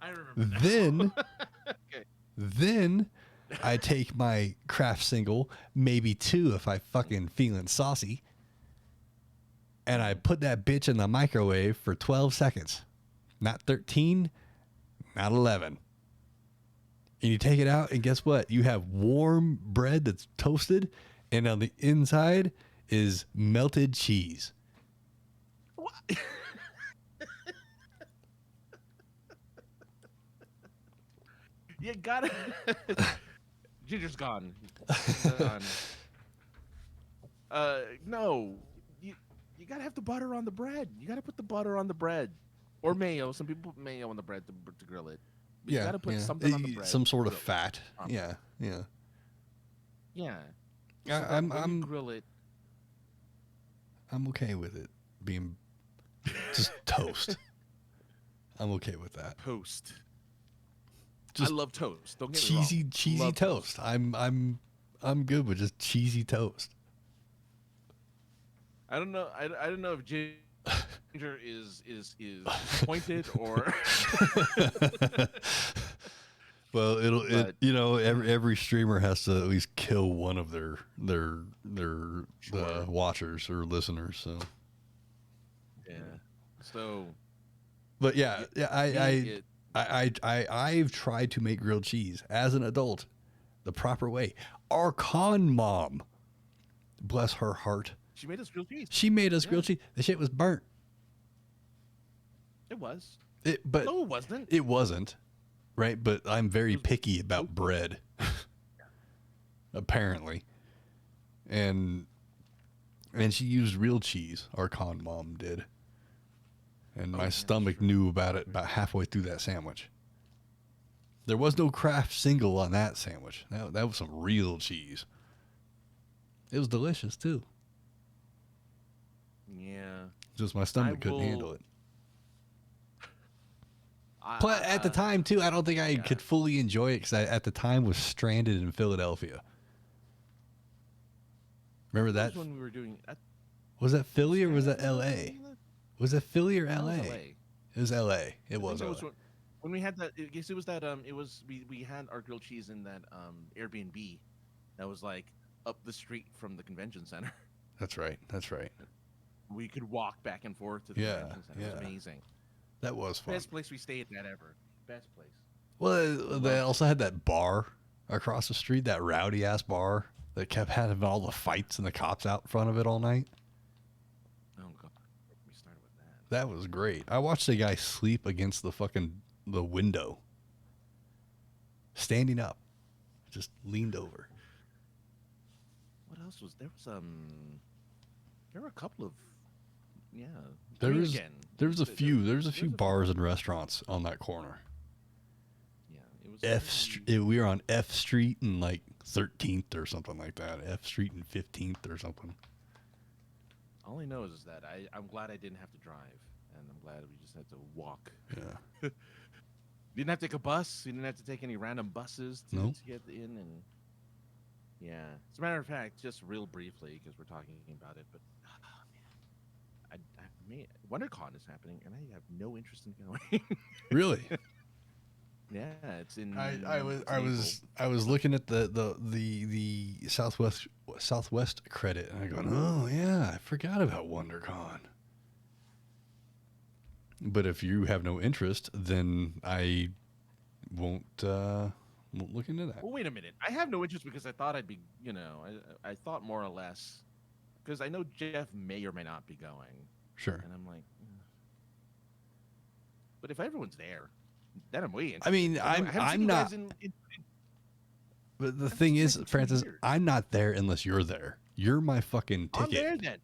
I remember that. Then I take my Kraft single, maybe two if I fucking feeling saucy, and I put that bitch in the microwave for 12 seconds. Not 13, not 11. And you take it out, and guess what? You have warm bread that's toasted, and on the inside is melted cheese. What? You gotta. Ginger's gone. No, you gotta have the butter on the bread. You gotta put the butter on the bread, or mayo. Some people put mayo on the bread to grill it. But you gotta put something on the bread. Some sort of fat. Yeah. Yeah. I'm grill it. I'm okay with it being just toast. I'm okay with that. Toast. Just I love toast. Don't get me wrong. Cheesy toast. I'm good with just cheesy toast. I don't know. I don't know if Ginger is disappointed or. Well, every streamer has to at least kill one of their watchers or listeners. So. Yeah. So. But yeah, I've tried to make grilled cheese as an adult the proper way. Our con mom, bless her heart. She made us grilled cheese. She made us grilled cheese. The shit was burnt. It was. But no, it wasn't. It wasn't. Right? But I'm very picky about bread. Apparently. And she used real cheese. Our con mom did. And my stomach knew about it about halfway through that sandwich. There was no Kraft single on that sandwich. That was some real cheese. It was delicious, too. Yeah. Just my stomach couldn't handle it. But at the time too, I don't think I could fully enjoy it because I at the time was stranded in Philadelphia. Remember that? When we were doing. Was that Philly or was that L.A.? Was that Philly or L.A.? It was L.A. It was LA. When we had that, I guess it was that. It was we had our grilled cheese in that Airbnb, that was like up the street from the convention center. That's right. That's right. We could walk back and forth to the convention center. It was amazing. That was fun. Best place we stayed at ever. Best place. Well, they also had that bar across the street, that rowdy ass bar that kept having all the fights and the cops out in front of it all night. Oh god, we started with that. That was great. I watched a guy sleep against the window, standing up, just leaned over. What else was there? There were a couple of There was a few bars and restaurants on that corner. Yeah, it was we were on F Street and like 13th or something like that. F Street and 15th or something. All I know is that I'm glad I didn't have to drive, and I'm glad we just had to walk. Yeah. You didn't have to take a bus. You didn't have to take any random buses to get in. And yeah, as a matter of fact, just real briefly, because we're talking about it, but WonderCon is happening, and I have no interest in going. Really? Yeah, it's in. I was looking at the Southwest credit, and I go, oh yeah, I forgot about WonderCon. But if you have no interest, then I won't look into that. Well, wait a minute. I have no interest because I thought I'd be, I thought more or less, because I know Jeff may or may not be going. Sure. And I'm like, but if everyone's there, then I'm waiting. I mean, I'm not. But the thing is, Francis, I'm not there unless you're there. You're my fucking ticket. I'm there then.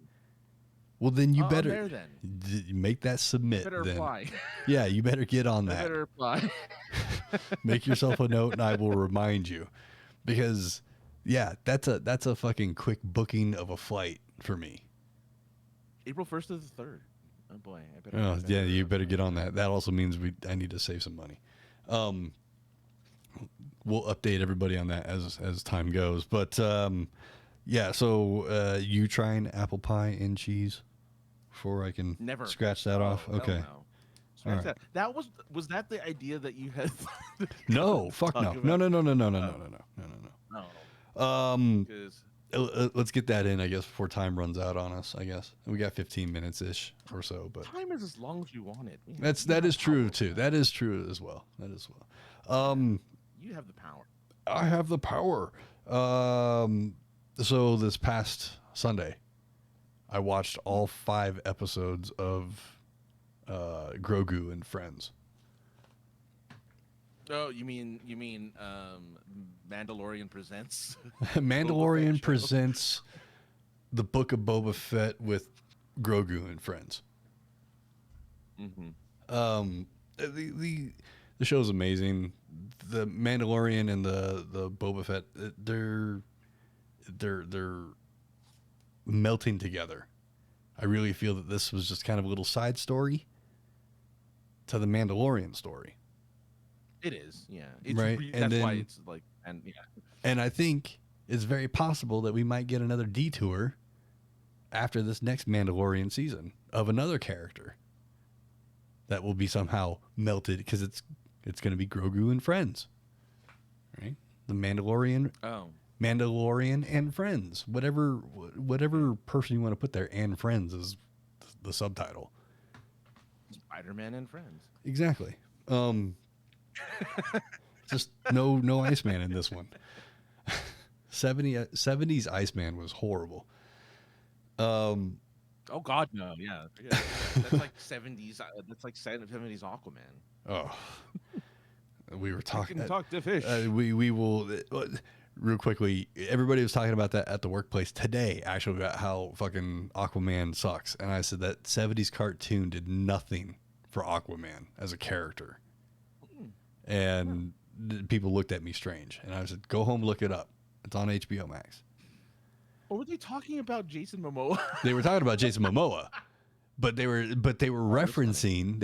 Well, then you better I'm there then. Make that submit. Better then. apply. Yeah, you better get on that. Better apply. Make yourself a note, and I will remind you, because yeah, that's a fucking quick booking of a flight for me. April 1st to the 3rd. Oh boy, you better get on that. That also means I need to save some money. We'll update everybody on that as time goes, but yeah. So you trying apple pie and cheese before I can scratch that off? Okay. No. Scratch that. That was that the idea that you had? No, fuck no. No. Let's get that in, I guess, before time runs out on us. I guess we got 15 minutes ish or so, but time is as long as you want it. That is true too. That is true as well. You have the power. I have the power. So this past Sunday, I watched all 5 episodes of Grogu and Friends. Oh, you mean Mandalorian Presents? Mandalorian Presents the Book of Boba Fett with Grogu and Friends. Mm-hmm. The show's amazing. The Mandalorian and the Boba Fett, they're melting together. I really feel that this was just kind of a little side story to the Mandalorian story. It is, yeah. Right, that's why it's like, and yeah. And I think it's very possible that we might get another detour after this next Mandalorian season of another character that will be somehow melted, because it's going to be Grogu and Friends, right? The Mandalorian. Oh. Mandalorian and Friends, whatever person you want to put there, and Friends is the subtitle. Spider-Man and Friends. Exactly. Just no Iceman in this one. 70s Iceman was horrible. Oh God, no! Yeah, that's like 70s. That's like 70s Aquaman. Oh, we were talking. Talk to fish. We will. Real quickly, everybody was talking about that at the workplace today, actually, about how fucking Aquaman sucks. And I said that 70s cartoon did nothing for Aquaman as a character. And people looked at me strange. And I said, go home, look it up. It's on HBO Max. Or were they talking about Jason Momoa? They were talking about Jason Momoa. but they were referencing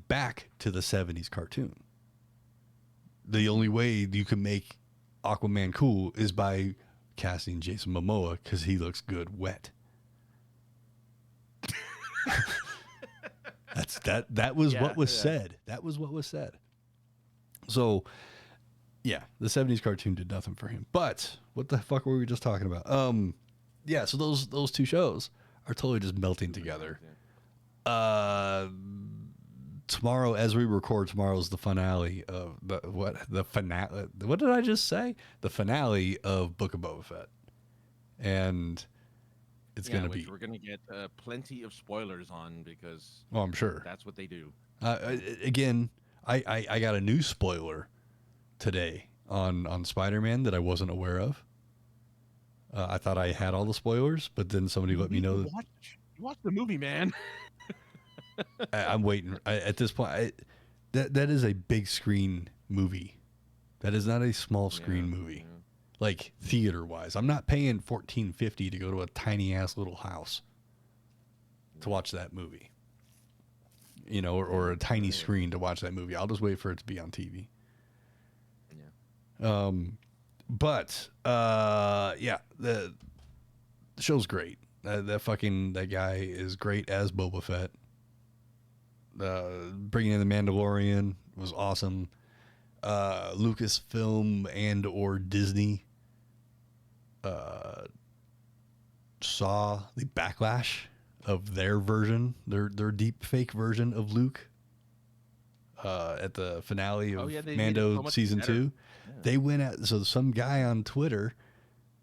back to the 70s cartoon. The only way you can make Aquaman cool is by casting Jason Momoa because he looks good wet. That was what was said. That was what was said. So, yeah, the 70s cartoon did nothing for him. But what the fuck were we just talking about? Yeah, so those two shows are totally just melting together. Tomorrow, as we record, tomorrow's the finale of the finale. What did I just say? The finale of Book of Boba Fett, and it's gonna be. We're gonna get plenty of spoilers on because. Oh, I'm sure that's what they do. Again, I got a new spoiler today on Spider-Man that I wasn't aware of. I thought I had all the spoilers, but then somebody let me know. You watch the movie, man. I'm waiting. At this point, that is a big screen movie. That is not a small screen movie, like theater wise. I'm not paying $14.50 to go to a tiny ass little house to watch that movie. You know, or a tiny screen to watch that movie. I'll just wait for it to be on TV. Yeah. But the show's great. That guy is great as Boba Fett. Bringing in the Mandalorian was awesome. Lucasfilm and or Disney saw the backlash of their version, their deep fake version of Luke at the finale of Mando season 2. Yeah. They went at, so some guy on Twitter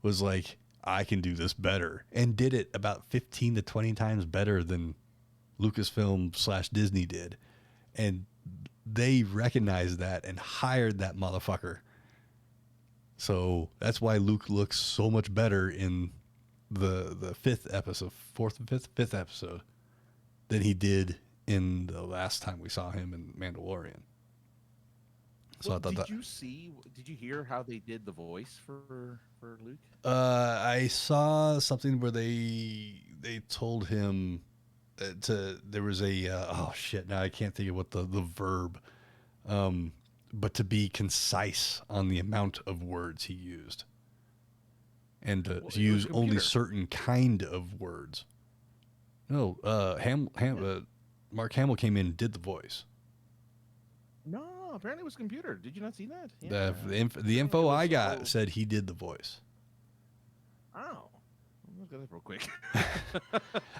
was like, I can do this better, and did it about 15 to 20 times better than Lucasfilm / Disney did. And they recognized that and hired that motherfucker. So that's why Luke looks so much better in the fifth episode than he did in the last time we saw him in Mandalorian. So I thought did you hear how they did the voice for Luke? I saw something where they told him there was a oh shit, now I can't think of what the verb, but to be concise on the amount of words he used, and to use only certain kind of words. No, Mark Hamill came in and did the voice. No, apparently it was computer. Did you not see that? Yeah. The info I got said he did the voice. Oh. Look at that real quick.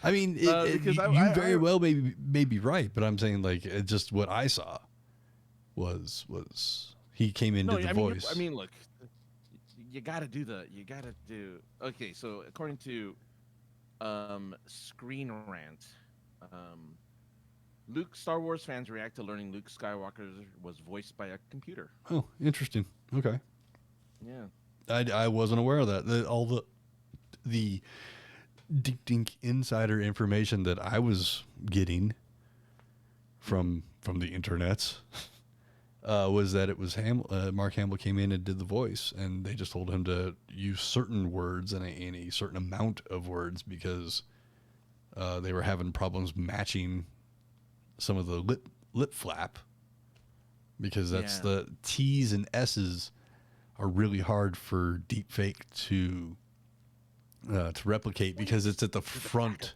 I mean, you very well may be right, but I'm saying like just what I saw was he came in and did the voice. I mean, look, you got to do. Okay, so according to Screen Rant, Star Wars fans react to learning Luke Skywalker was voiced by a computer. Oh, interesting. Okay. Yeah. I wasn't aware of that. All the dink insider information that I was getting from the internets was that it was Mark Hamill came in and did the voice, and they just told him to use certain words and a certain amount of words because they were having problems matching some of the lip flap, because that's the T's and S's are really hard for deepfake to replicate because it's at the front.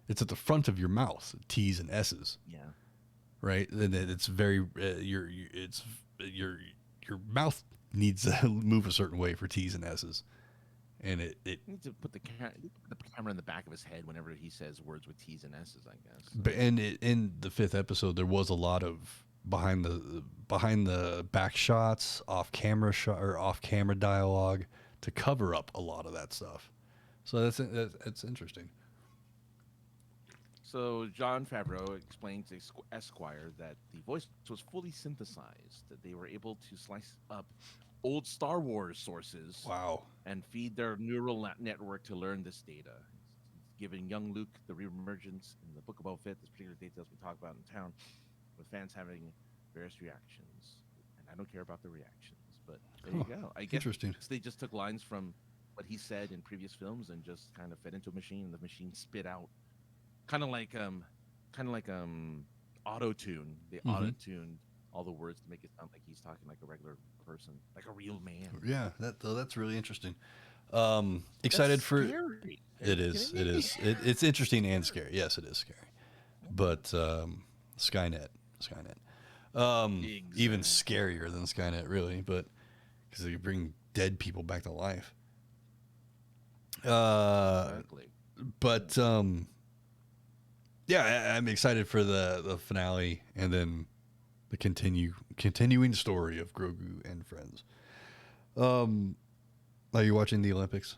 It's at the front of your mouth, T's and S's. Yeah. Right, and it's very your mouth needs to move a certain way for T's and S's, and it needs to put the camera in the back of his head whenever he says words with T's and S's, I guess. But in the fifth episode, there was a lot of behind the back shots, off camera dialogue to cover up a lot of that stuff. So that's interesting. So Jon Favreau explained to Esquire that the voice was fully synthesized, that they were able to slice up old Star Wars sources and feed their neural network to learn this data. It's giving young Luke the reemergence in the Book of Boba Fett, this particular details we talk about in town, with fans having various reactions. And I don't care about the reactions, but there you go. I guess interesting. They just took lines from what he said in previous films and just kind of fed into a machine, and the machine spit out kind of like auto tune. They auto tuned all the words to make it sound like he's talking like a regular person, like a real man. Yeah, that's really interesting. That's Excited for scary. it is. It is. It's interesting and scary. Yes, it is scary. But Skynet. Even scarier than Skynet, really. But because they bring dead people back to life. Exactly. But yeah, I'm excited for the finale and then the continuing story of Grogu and friends. Are you watching the Olympics?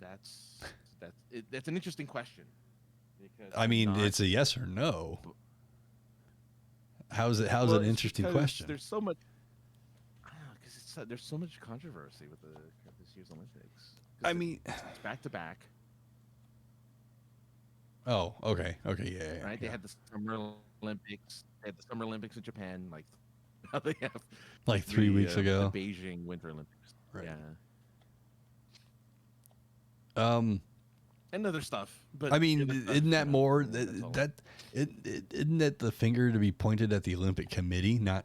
That's an interesting question. Because I mean, it's a yes or no. How's it an interesting question? There's so much. Because there's so much controversy with this year's Olympics. I mean, it's back to back. Oh, okay, yeah. Right, they had the Summer Olympics. They had the Summer Olympics in Japan. Like now they have like 3 weeks ago, the Beijing Winter Olympics. Right. Yeah. And other stuff. But I mean, isn't that more isn't that the finger to be pointed at the Olympic Committee, not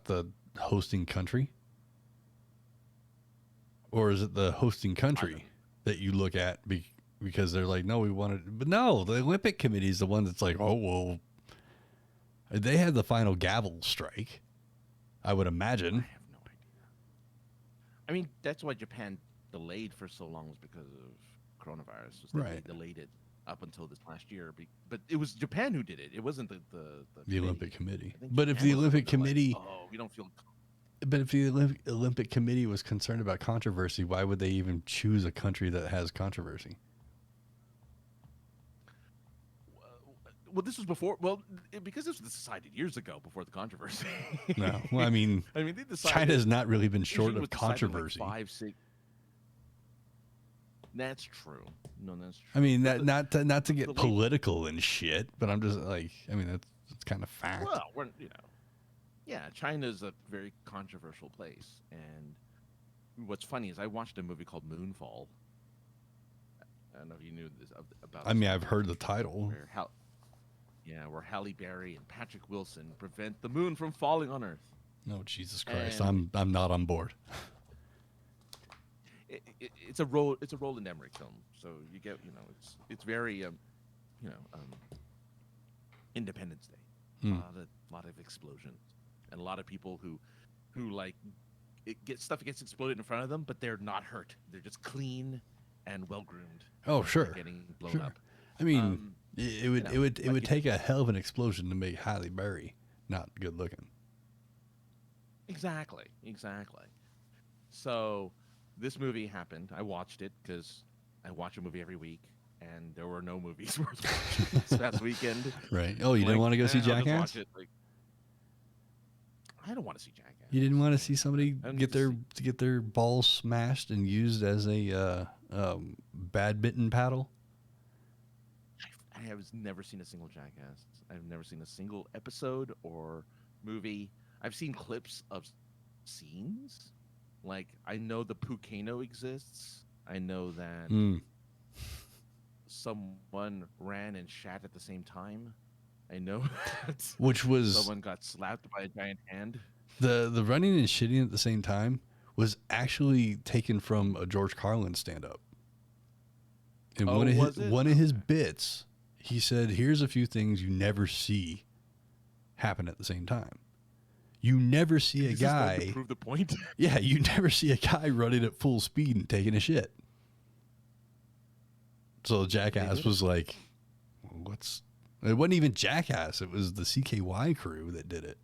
the hosting country? Or is it the hosting country that you look at because they're like, no, we wanted, but no, the Olympic Committee is the one that's like, oh, well, they had the final gavel strike, I would imagine. I have no idea. I mean, that's why Japan delayed for so long was because of coronavirus. Right. They delayed it up until this last year, but it was Japan who did it. It wasn't the Olympic Committee. But if the Olympic Committee, we don't feel. But if the Olympic Committee was concerned about controversy, why would they even choose a country that has controversy? Well, this was before. Well, because this was decided years ago before the controversy. No, well, I mean, they decided China's not really been short of controversy. Like 5, 6. That's true. No, that's true. I mean, not to get political and shit, but I'm just like, I mean, that's kind of fact. Well, yeah, China's a very controversial place, and what's funny is I watched a movie called Moonfall. I don't know if you knew this about. I mean, I've heard the title. Where Halle Berry and Patrick Wilson prevent the moon from falling on Earth. No, Jesus Christ, I'm not on board. It's a Roland Emmerich film, so you get it's very Independence Day. A lot of explosions and a lot of people who like stuff gets exploded in front of them, but they're not hurt. They're just clean and well groomed. Oh, sure. Getting blown up. I mean, it would take a hell of an explosion to make Halle Berry not good looking. Exactly. So this movie happened. I watched it because I watch a movie every week, and there were no movies worth watching this past weekend. Right. Oh, you didn't want to go see Jackass? I don't want to see Jackass. You didn't want to see somebody get their balls smashed and used as a badminton paddle? I have never seen a single Jackass. I've never seen a single episode or movie. I've seen clips of scenes. Like, I know the Pucano exists. I know that someone ran and shat at the same time. I know that which was someone got slapped by a giant hand. The running and shitting at the same time was actually taken from a George Carlin stand-up. In one of his bits, he said, "Here's a few things you never see happen at the same time. You never see a guy to prove the point." Yeah, you never see a guy running at full speed and taking a shit. So Jackass was like, it wasn't even Jackass. It was the CKY crew that did it.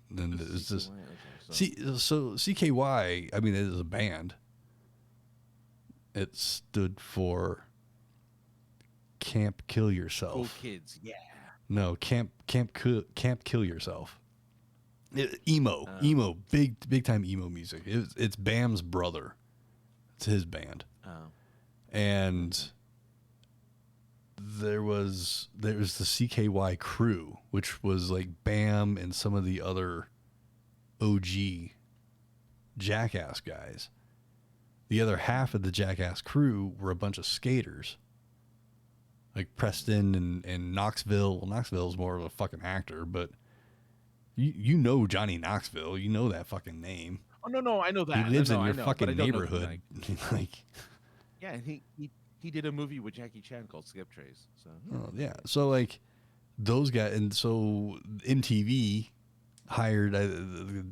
And it was just so CKY. I mean, it is a band. It stood for Camp Kill Yourself. Cool Kids, yeah. No, Camp Kill Yourself. Emo, big time emo music. It's Bam's brother. It's his band. Oh. And there was the CKY crew, which was like Bam and some of the other OG Jackass guys. The other half of the Jackass crew were a bunch of skaters. Like Preston and Knoxville. Well, Knoxville's more of a fucking actor, but you know Johnny Knoxville. You know that fucking name. Oh no, I know that. He lives in I your know, fucking but I don't know neighborhood. Like, yeah, and he did a movie with Jackie Chan called Skip Trace. So yeah. So like those guys, and so MTV hired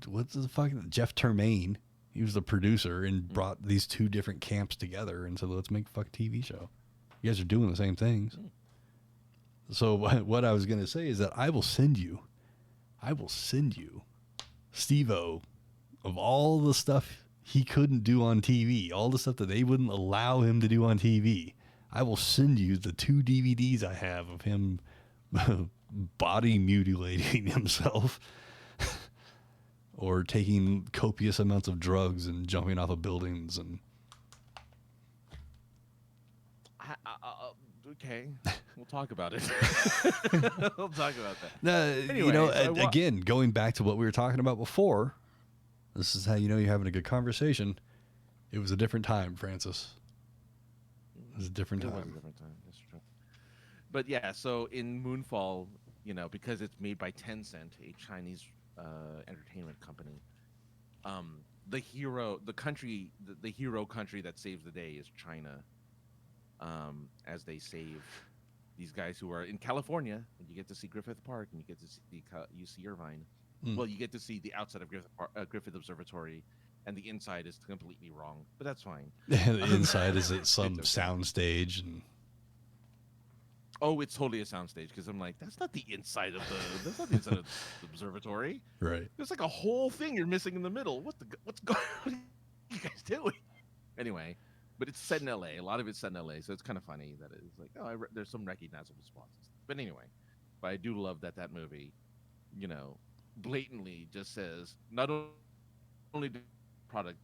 what's the fucking Jeff Termaine. He was the producer and brought these two different camps together and said, "Let's make a fucking TV show. You guys are doing the same things." So what I was gonna say is that I will send you Steve-O of all the stuff he couldn't do on TV, all the stuff that they wouldn't allow him to do on TV. I will send you the 2 DVDs I have of him body mutilating himself or taking copious amounts of drugs and jumping off of buildings. And okay, we'll talk about it. We'll talk about that. Anyway, you know, again, going back to what we were talking about before, this is how you know you're having a good conversation. It was a different time, Francis. It was a different time. It was a different time. That's true. But yeah, so in Moonfall, you know, because it's made by Tencent, a Chinese entertainment company, the hero country that saves the day is China. As they save these guys who are in California, and you get to see Griffith Park, and you get to see UC Irvine. Well, you get to see the outside of Griffith Observatory, and the inside is completely wrong, but that's fine. The inside is at some sound stage, and it's totally a soundstage, because I'm like, that's not the inside of the observatory. Right. There's like a whole thing you're missing in the middle. What's going? What are you guys doing? Anyway, but it's set in LA. A lot of it's set in LA, so it's kind of funny that it's like, there's some recognizable spots. But anyway, but I do love that movie, you know, blatantly just says not only the product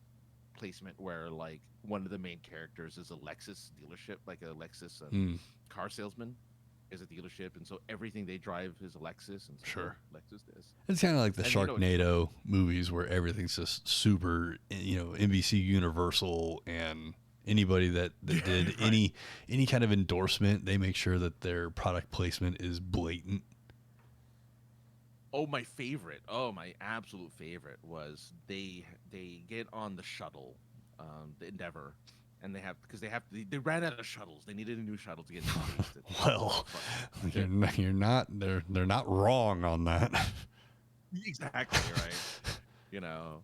placement where like one of the main characters is a Lexus dealership, like a Lexus car salesman is a dealership, and so everything they drive is a Lexus, and so sure Lexus is. It's kind of like the Sharknado movies where everything's just super, you know, NBC Universal, and anybody that did right. any kind of endorsement, they make sure that their product placement is blatant. My absolute favorite was they get on the shuttle, the Endeavor, and they ran out of shuttles. They needed a new shuttle to get to space. Well, you're not they're not wrong on that. Exactly right. You know.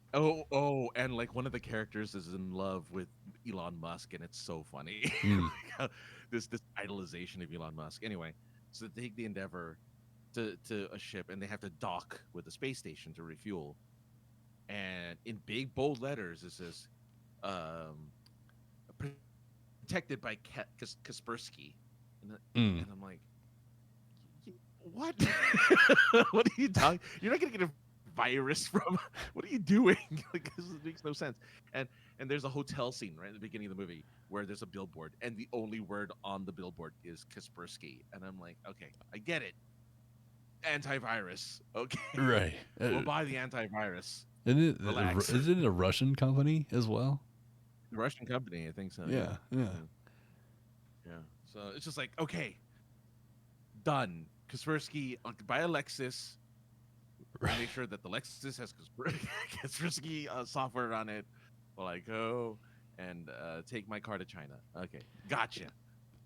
And like one of the characters is in love with Elon Musk, and it's so funny. this idolization of Elon Musk. Anyway, so they take the Endeavor to a ship, and they have to dock with the space station to refuel. And in big bold letters, it says, "Protected by Kaspersky," and I'm like, "What? What are you talking? You're not gonna get a virus from? What are you doing?" Like, this makes no sense. And there's a hotel scene right at the beginning of the movie where there's a billboard, and the only word on the billboard is Kaspersky, and I'm like, okay, I get it. Antivirus, okay, right? We'll buy the antivirus. Relax. Isn't it a Russian company as well? The Russian company, I think so. Yeah. So it's just like, okay, done. Kaspersky, buy a Lexus. Right. Make sure that the Lexus has Kaspersky software on it while I go and take my car to China. Okay, gotcha.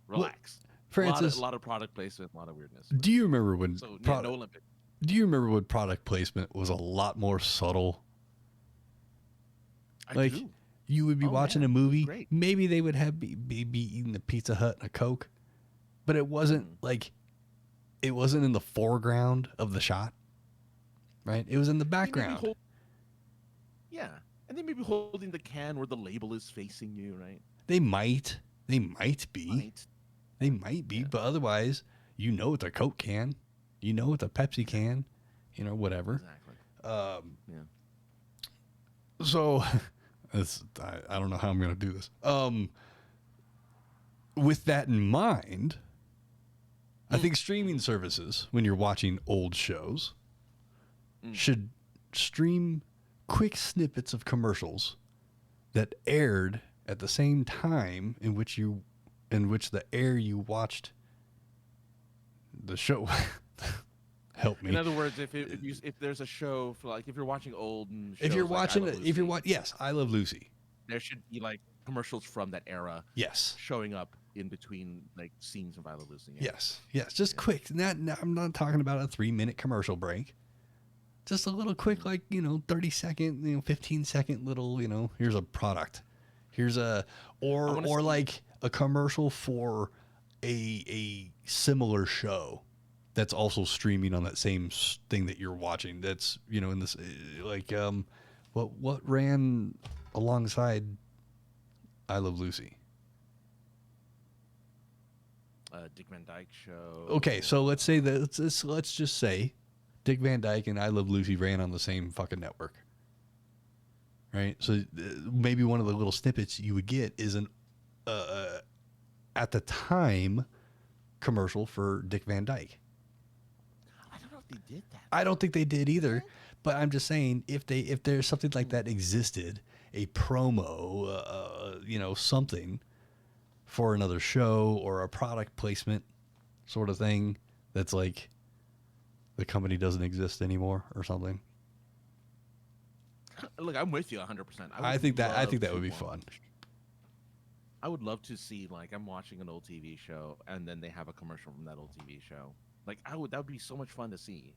Relax. Well, Francis, a lot of product placement, a lot of weirdness. Do you remember when? No Olympic. Do you remember when product placement was a lot more subtle? I do. You would be watching a movie. Maybe they would be eating a Pizza Hut and a Coke, but it wasn't it wasn't in the foreground of the shot, right? It was in the background. And they may be holding the can where the label is facing you, right? They might be. They might be, but otherwise, you know it's a Coke can, you know it's a Pepsi can, you know, whatever. Exactly. So, I don't know how I'm going to do this. With that in mind, I think streaming services, when you're watching old shows, should stream quick snippets of commercials that aired at the same time in which the air you watched the show. Help me. In other words, if there's a show for like if you're watching old shows If you're like watching I Love it, Lucy, yes, I Love Lucy. there should be like commercials from that era. Yes. Showing up in between like scenes of I Love Lucy. Yeah. Yes. Just quick. I'm not talking about a 3-minute commercial break. Just a little quick, 30-second, 15-second little, here's a product. Here's or like a commercial for a similar show that's also streaming on that same thing that you're watching. That's, in this, what ran alongside I Love Lucy? Dick Van Dyke Show. Okay, so let's say that let's just say Dick Van Dyke and I Love Lucy ran on the same fucking network, right? So maybe one of the little snippets you would get is an at the time commercial for Dick Van Dyke. I don't know if they did that. I don't think they did either, but I'm just saying if there's something like that existed, a promo, something for another show or a product placement sort of thing that's like the company doesn't exist anymore or something. Look, I'm with you 100%. I think that would be fun. I would love to see like I'm watching an old TV show and then they have a commercial from that old TV show. Like that would be so much fun to see,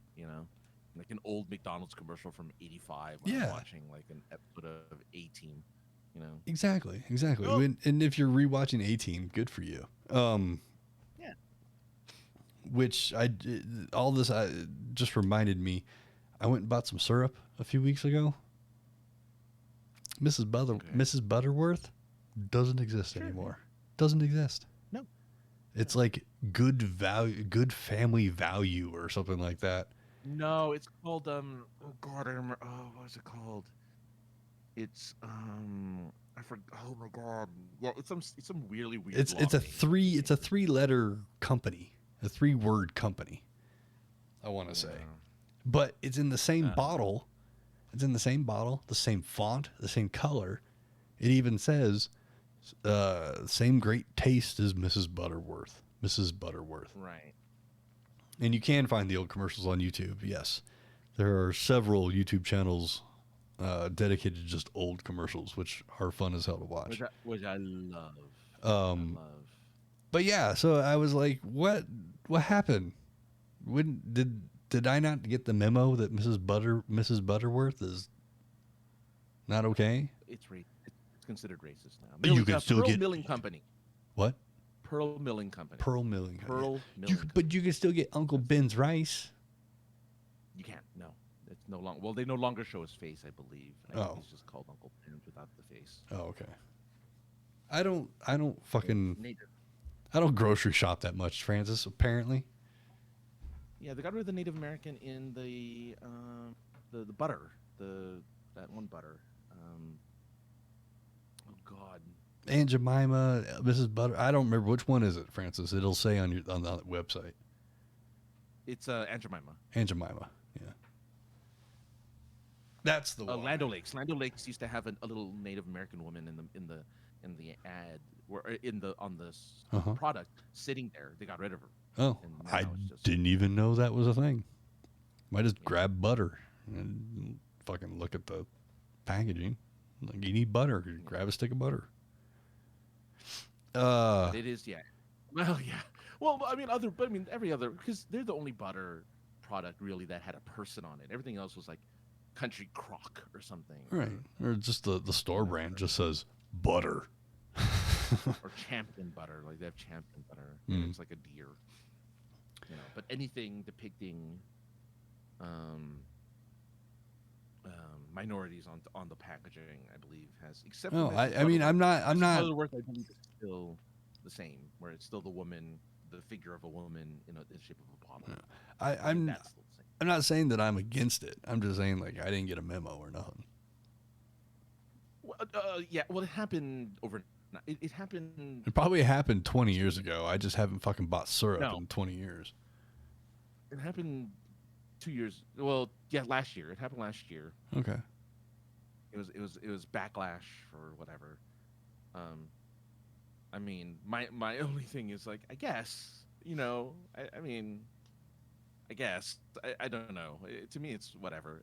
like an old McDonald's commercial from '85 when I'm watching like an episode of A-Team. Exactly. Oh. And if you're rewatching A-Team, good for you. Yeah. Which all this just reminded me. I went and bought some syrup a few weeks ago. Mrs. Butterworth doesn't exist anymore. Doesn't exist. No. It's like good family value or something like that. No, it's called I remember. Oh, what was it called? It's I forgot. Oh my god. Yeah, it's some weirdly weird. It's a 3-letter company, a 3-word company. I want to say, but it's in the same bottle. It's in the same bottle, the same font, the same color. It even says, "Same great taste as Mrs. Butterworth." Mrs. Butterworth. Right. And you can find the old commercials on YouTube. Yes, there are several YouTube channels dedicated to just old commercials, which are fun as hell to watch. Which I love. But yeah, so I was like, what happened? When did I not get the memo that Mrs. Butterworth is not okay? It's considered racist now. You can still get Milling Company. What? Pearl Milling Company. But you can still get Uncle Ben's rice. You can't. No, it's no longer. Well, they no longer show his face, I believe. I think he's just called Uncle Ben without the face. Oh, okay. I don't grocery shop that much, Francis. Apparently. Yeah, they got rid of the Native American in the butter, that one butter. Oh God. Aunt Jemima, Mrs. Butter. I don't remember which one is it, Francis. It'll say on the website. It's Aunt Jemima. Aunt Jemima, yeah. That's the one. Land O'Lakes. Land O'Lakes used to have a little Native American woman in the ad or on the product sitting there. They got rid of her. Oh, I didn't even know that was a thing. Might just grab butter and fucking look at the packaging. Like, you need butter. Grab a stick of butter. It is, yeah. Well, yeah. Well, I mean, every other, because they're the only butter product really that had a person on it. Everything else was like Country Crock or something. Right. Or just the store brand just says butter. Or Champion butter. Like they have Champion butter. And it's like a deer. But anything depicting minorities on the packaging, I believe, has except. No, I'm not. Butterworth, I believe, is still the same, where it's still the figure of a woman in the shape of a bottle. Yeah. I'm not saying that I'm against it. I'm just saying like I didn't get a memo or nothing. Well, it happened over. It happened. It probably happened 20 years ago. I just haven't fucking bought syrup in 20 years. It happened 2 years. Well, yeah, last year. It happened last year. Okay. It was backlash for whatever. Um, I mean, my only thing is like, I guess, you know, I mean, I guess I don't know. To me, it's whatever.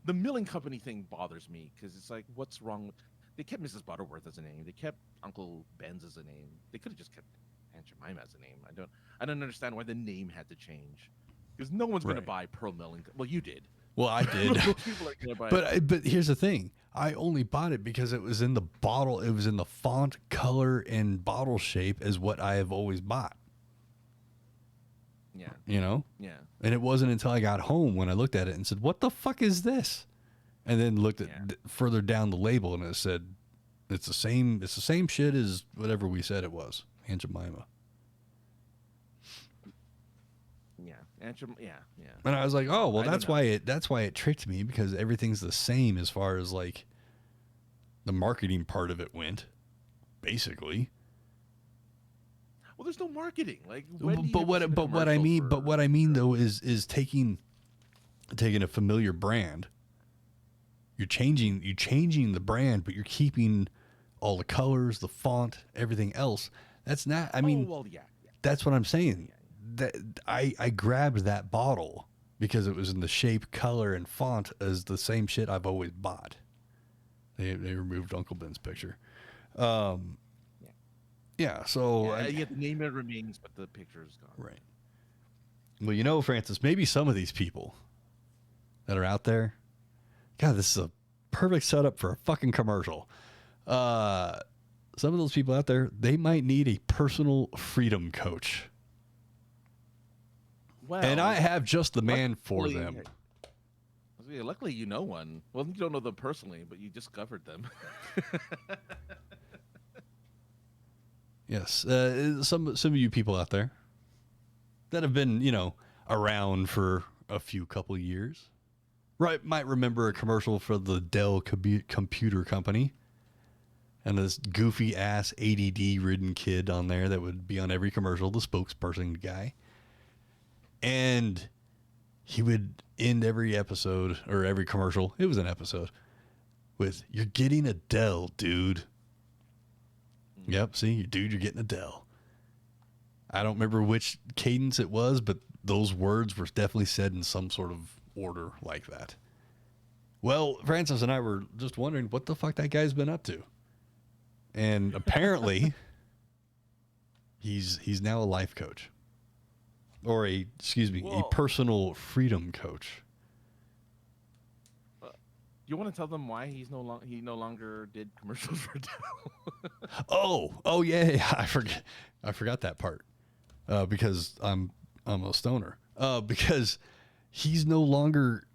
The milling company thing bothers me because it's like, what's wrong? They kept Mrs. Butterworth as a name. They kept Uncle Ben's as a name. They could have just kept Aunt Jemima as a name. I don't understand why the name had to change. Because no one's gonna Right. buy Pearl Milling. Well, you did. Well, I did. Most people are gonna buy. But here's the thing. I only bought it because it was in the bottle. It was in the font, color, and bottle shape as what I have always bought. Yeah. You know? Yeah. And it wasn't until I got home when I looked at it and said, "What the fuck is this?" And then looked at further down the label and it said, "It's the same shit as whatever we said it was." Aunt Jemima. Yeah. Yeah. And I was like, "Oh, well, I don't that's why it tricked me, because everything's the same as far as like the marketing part of it went, basically." Well, there's no marketing. Like, But what I mean though is taking a familiar brand. You're changing the brand, but you're keeping all the colors, the font, everything else. That's not. I mean, yeah. that's what I'm saying. That I grabbed that bottle because it was in the shape, color, and font as the same shit I've always bought. They removed Uncle Ben's picture. Yeah. So The name it remains, but the picture is gone. Right. Well, you know, Francis, maybe some of these people that are out there, God, this is a perfect setup for a fucking commercial. Some of those people out there, they might need a personal freedom coach. Well, And I have just the man for luckily- them. Luckily, you know one. Well, you don't know them personally, but you discovered them. Yes. Some of you people out there that have been, around for a few couple years, right, might remember a commercial for the Dell computer company. And this goofy ass ADD ridden kid on there that would be on every commercial, the spokesperson guy. And he would end every episode or every commercial, it was an episode, with, "You're getting a Dell, dude." Yep, see, dude, you're getting a Dell. I don't remember which cadence it was, but those words were definitely said in some sort of order like that. Well, Francis and I were just wondering what the fuck that guy's been up to. And apparently, he's now a life coach. Or a personal freedom coach. You want to tell them why he no longer did commercials for Dell? Oh yeah, I forgot that part. Because I'm a stoner. Because he's no longer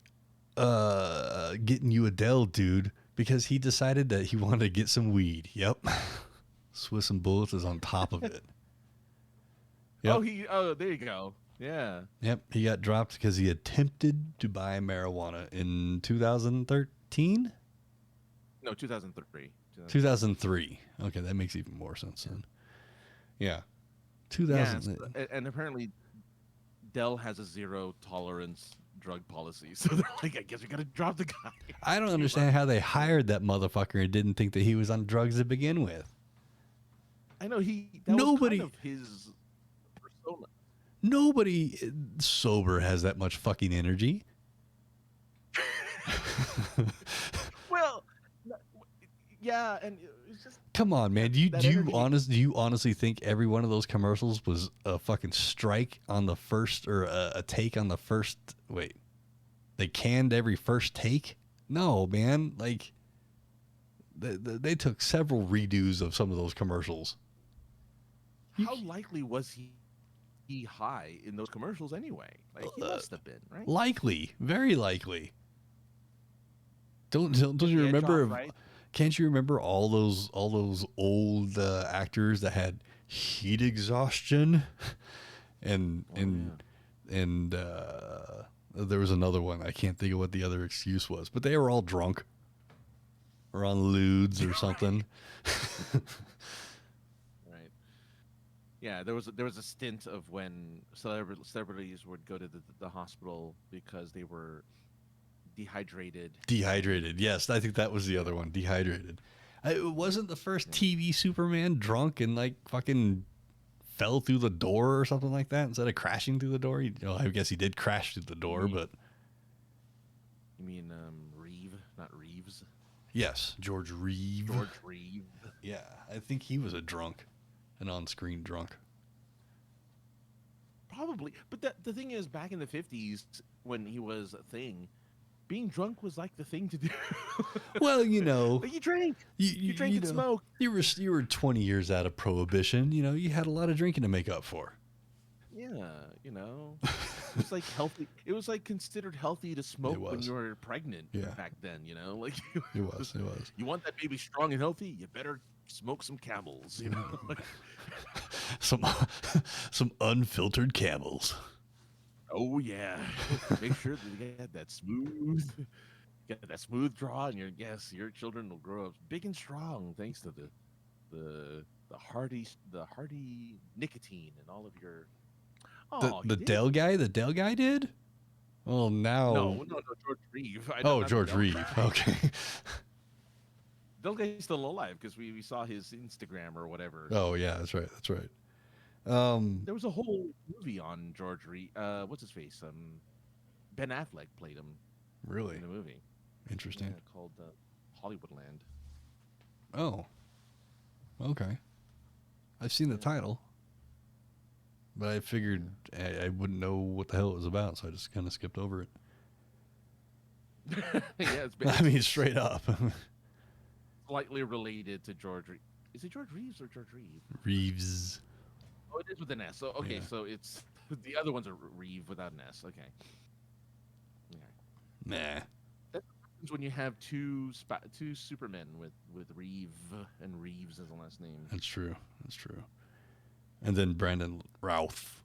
getting you a Dell, dude, because he decided that he wanted to get some weed. Yep. Swiss and Bullets is on top of it. Yep. There you go. Yeah. Yep, he got dropped because he attempted to buy marijuana in 2013? No, 2003. 2003. Okay, that makes even more sense then. Yeah. 2000. Yeah, and apparently Dell has a zero tolerance drug policy. So they're like, I guess we got to drop the guy. I don't understand how they hired that motherfucker and didn't think that he was on drugs to begin with. I know nobody was kind of his persona. Nobody sober has that much fucking energy. Well, yeah, and it's just, come on, man. Do you honestly think every one of those commercials was a fucking strike on the first, or a take on the first? Wait, they canned every first take? No, man. Like they took several redos of some of those commercials. How likely was he high in those commercials anyway? Like, he must have been, right? Likely, very likely. Don't you remember? Right? Can't you remember all those old actors that had heat exhaustion, and there was another one. I can't think of what the other excuse was, but they were all drunk or on lewds or something. Right. Yeah, there was a stint of when celebrities would go to the hospital because they were dehydrated. Dehydrated, yes. I think that was the other one. Dehydrated. It wasn't the first TV Superman drunk and like fucking fell through the door or something like that instead of crashing through the door. I guess he did crash through the door, but you mean Reeve, not Reeves? yes, George Reeve. George Reeve. Yeah, I think he was a drunk, an on-screen drunk. Probably, but the thing is, back in the 50s when he was a thing, being drunk was like the thing to do. Well, like you drank, you drank and smoked. You were 20 years out of prohibition. You had a lot of drinking to make up for. Yeah, it was like healthy. It was like considered healthy to smoke when you were pregnant back then. Like it was. You want that baby strong and healthy? You better smoke some Camels. some unfiltered Camels. Oh yeah, make sure that you get that smooth draw, and your children will grow up big and strong thanks to the hearty nicotine and all of your. The Dell guy did. Well, now no, George Reeve. George Reeve. Okay. Dell guy's still alive because we saw his Instagram or whatever. Oh yeah, that's right. There was a whole movie on George Reeve. What's his face? Ben Affleck played him. Really? In the movie. Interesting. Yeah, called Hollywoodland. Oh. Okay. I've seen the title, but I figured I wouldn't know what the hell it was about, so I just kind of skipped over it. Yeah, I mean, straight up. Slightly related to George Reeve. Is it George Reeves or George Reeve? Reeves. Oh, it is with an S. So okay, so it's the other one's a Reeve without an S. Okay. Nah. That happens when you have two Supermen with Reeve and Reeves as the last name. That's true. And then Brandon Routh.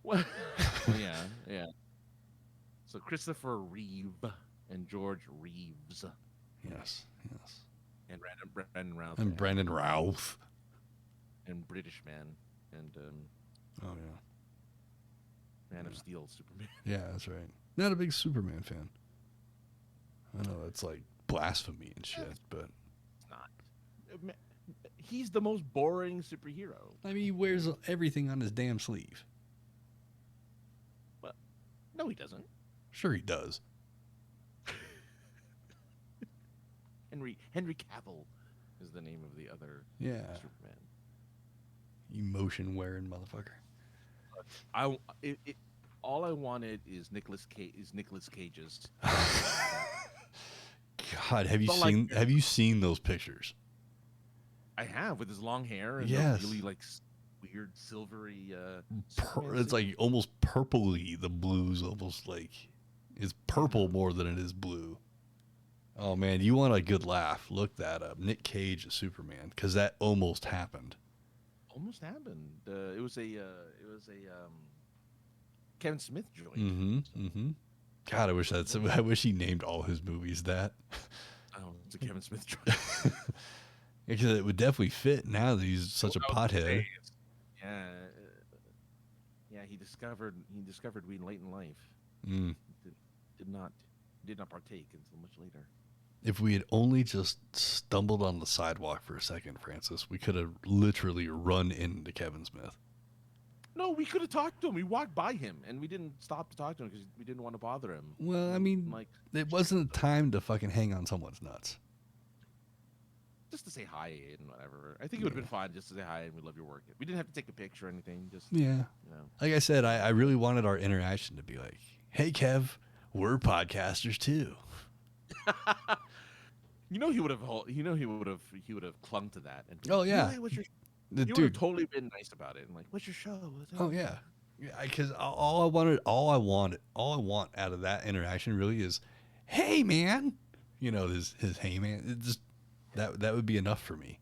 Well, yeah. So Christopher Reeve and George Reeves. Yes. And Brandon Routh. And Brandon Routh. And British Man. And oh yeah. Man of Steel Superman. Yeah, that's right. Not a big Superman fan. I know that's like blasphemy and shit, but it's not. He's the most boring superhero. I mean, he wears everything on his damn sleeve. Well, no, he doesn't. Sure, he does. Henry Cavill is the name of the other Superman. Emotion wearing motherfucker. All I wanted is Nicolas Cage's. God, have you seen those pictures? I have, with his long hair and really like weird silvery. It's like almost purpley. The blue's almost like it's purple more than it is blue. Oh man, you want a good laugh? Look that up. Nick Cage as Superman, because that almost happened. Almost happened. It was a Kevin Smith joint. Mm-hmm. God, I wish he named all his movies that. Oh, it's a Kevin Smith joint. Because it would definitely fit now that he's such a pothead. Yeah. He discovered weed late in life. Did not partake until much later. If we had only just stumbled on the sidewalk for a second, Francis, we could have literally run into Kevin Smith. No, we could have talked to him. We walked by him, and we didn't stop to talk to him because we didn't want to bother him. Well, I mean, it wasn't time to fucking hang on someone's nuts. Just to say hi and whatever. I think it would have been fine just to say hi and we love your work. We didn't have to take a picture or anything. Just Like I said, I really wanted our interaction to be like, "Hey, Kev, we're podcasters too." He would have clung to that. And oh yeah, hey, he would have totally been nice about it and like, "What's your show?" Oh yeah, because all I want out of that interaction really is, "Hey man," his "Hey man." It just that would be enough for me.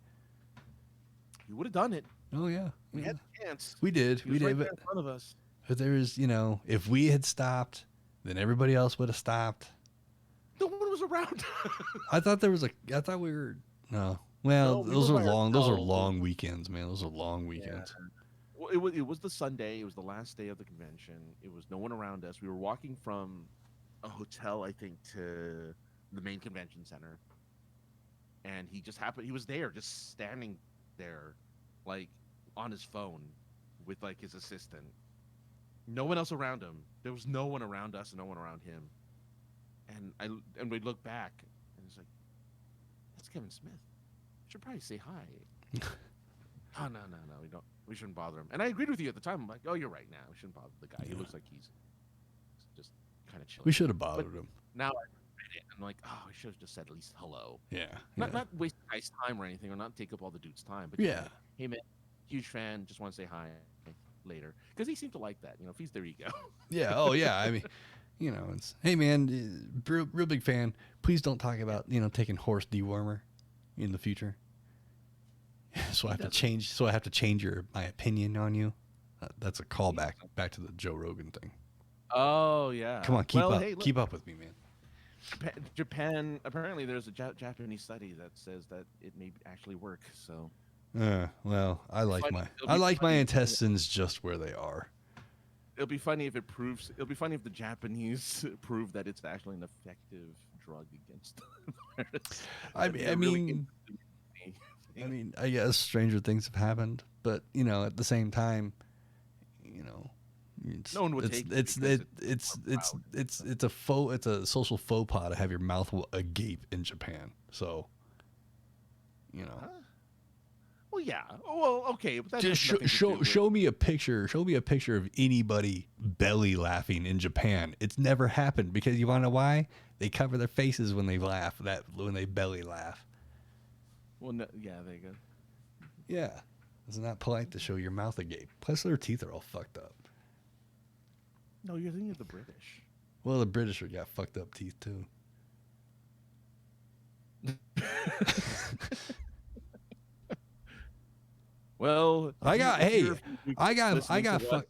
You would have done it. Oh yeah, we had the chance. We did. He was right there in front of us. But there's, if we had stopped, then everybody else would have stopped. No one was around. I thought we were no. Well, those are long weekends, man. Those are long weekends. Yeah. Well, it was the Sunday. It was the last day of the convention. It was no one around us. We were walking from a hotel, I think, to the main convention center. and he was there, just standing there, like on his phone, with like his assistant. No one else around him. There was no one around us, and no one around him. And we look back, and it's like, that's Kevin Smith. Should probably say hi. Oh no, we don't. We shouldn't bother him. And I agreed with you at the time. I'm like, oh, you're right. Now we shouldn't bother the guy. Yeah. He looks like he's just kind of chilling. We should have bothered him. Now I read it, I'm like, oh, I should have just said at least hello. Yeah. Not waste the guy's time or anything, or not take up all the dude's time. But Yeah. like, hey man, huge fan. Just want to say hi later, because he seemed to like that. If he's there, you go. Yeah. Oh yeah. I mean, it's, hey man, real big fan. Please don't talk about taking horse dewormer in the future. So I have to change my opinion on you. That's a callback back to the Joe Rogan thing. Oh yeah. Come on, keep up with me, man. Japan. Apparently, there's a Japanese study that says that it may actually work. So. Well, I like my intestines just where they are. It'll be funny if It'll be funny if the Japanese prove that it's actually an effective drug against the virus. I mean, I guess stranger things have happened, but at the same time, no one would take it's a social faux pas to have your mouth agape in Japan. So, Huh? Well, yeah. Well, okay. But that just show me a picture. Show me a picture of anybody belly laughing in Japan. It's never happened because you want to know why? They cover their faces when they laugh. When they belly laugh. Well, no, yeah, there you go. Yeah, it's not polite to show your mouth agape. Plus, their teeth are all fucked up. No, you're thinking of the British. Well, the British got fucked up teeth too. Well, I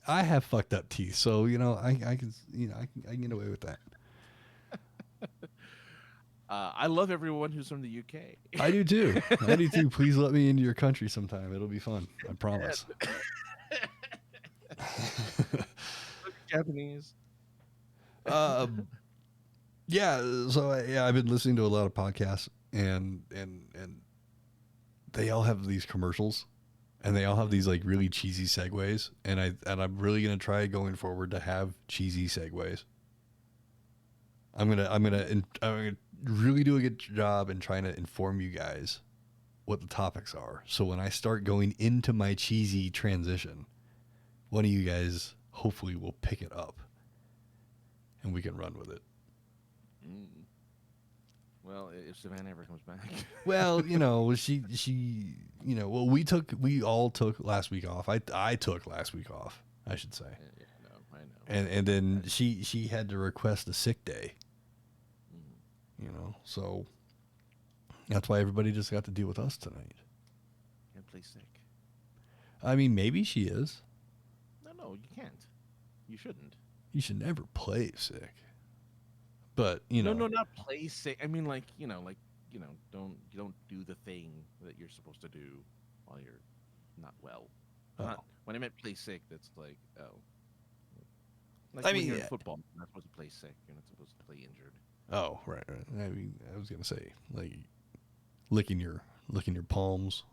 have fucked up teeth, so I can get away with that. I love everyone who's from the UK. I do too. Please let me into your country sometime. It'll be fun. I promise. Japanese. Yeah. So I've been listening to a lot of podcasts, and they all have these commercials, and they all have these like really cheesy segues, and I'm really gonna try going forward to have cheesy segues. I'm gonna really do a good job in trying to inform you guys what the topics are. So when I start going into my cheesy transition, one of you guys hopefully will pick it up, and we can run with it. Well, if Savannah ever comes back. Well, we all took last week off. I took last week off, I should say. Yeah, I know. And then she had to request a sick day. So that's why everybody just got to deal with us tonight. Can't play sick. I mean, maybe she is. No, you can't. You shouldn't. You should never play sick. But No, not play sick. I mean, don't do the thing that you're supposed to do while you're not well. When I meant play sick, that's like, oh. Like when you're in football, you're not supposed to play sick. You're not supposed to play injured. Oh, right. I mean, I was gonna say like licking your palms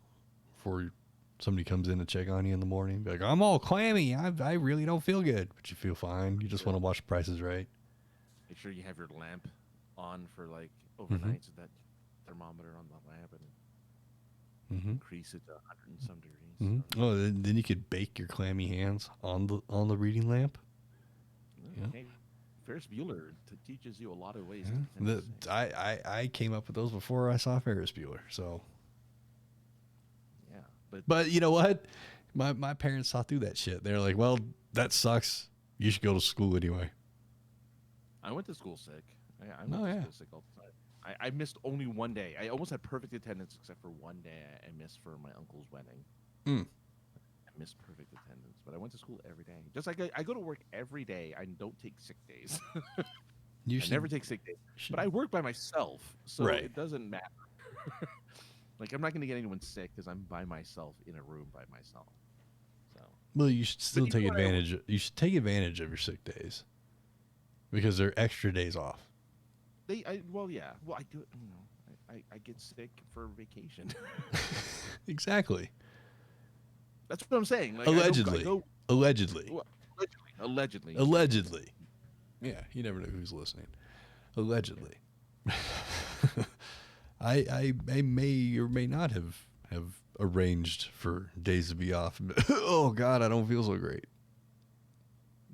before somebody comes in to check on you in the morning. Be like, I'm all clammy. I really don't feel good, but you feel fine. You just want to watch Price is Right. Make sure you have your lamp on for like overnight, so that thermometer on the lamp and increase it to 100 and some degrees. Oh, then you could bake your clammy hands on the reading lamp. Yeah. Hey, Ferris Bueller teaches you a lot of ways. I came up with those before I saw Ferris Bueller. So yeah, but you know what? My parents saw through that shit. They're like, well, that sucks. You should go to school anyway. I went to school sick. I went to school sick all the time. I missed only one day. I almost had perfect attendance except for one day I missed for my uncle's wedding. I missed perfect attendance, but I went to school every day. Just like I go to work every day. I don't take sick days. I never take sick days. But I work by myself, so it doesn't matter. Like, I'm not going to get anyone sick because I'm by myself in a room by myself. So. Well, you should still take advantage. You should take advantage of your sick days because they're extra days off. Well, yeah. Well, I do it. I get sick for vacation. Exactly. That's what I'm saying. Like I Allegedly. go Allegedly. well, allegedly. Allegedly. Yeah, you never know who's listening. Allegedly. I may or may not have arranged for days to be off. Oh God, I don't feel so great.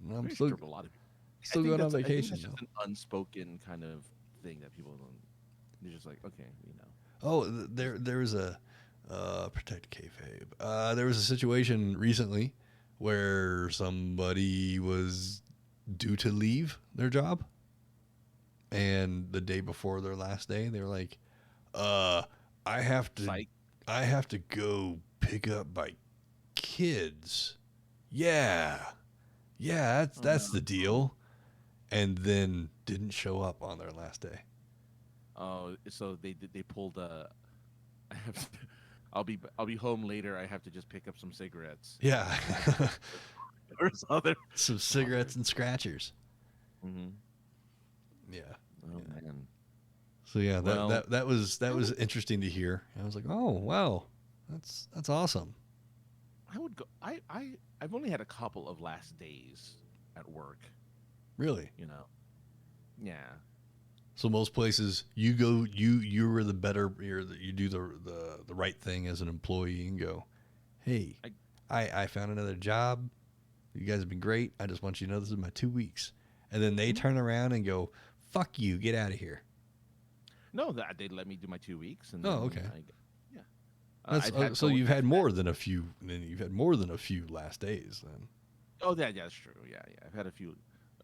I'm Pretty still sure a lot of people. still going on vacation I think that's though. just an unspoken kind of thing that people don't. They're just like, okay, you know. Oh, there was a protect kayfabe. There was a situation recently where somebody was due to leave their job, and the day before their last day, they were like, "Uh, I have to, Psych. I have to go pick up my kids." Yeah, yeah, that's the deal. And then didn't show up on their last day. Oh, so they pulled a. I have to, I'll be home later. I have to just pick up some cigarettes. Yeah, Or other. some cigarettes and scratchers. Mm-hmm. Yeah. Oh Yeah. man. So yeah, Well, that was interesting to hear. I was like, oh wow, that's awesome. I would go. I've only had a couple of last days at work. Really. You know. Yeah. So most places you go, you were the better, you do the right thing as an employee and go, hey, I found another job. You guys have been great. I just want you to know this is my 2 weeks. And then they turn around and go, fuck you, get out of here. No, that they let me do my 2 weeks, and Oh, then okay. Yeah. So you've had more than a few. Then you've had more than a few last days. Then. Oh, yeah, that's true. Yeah. I've had a few,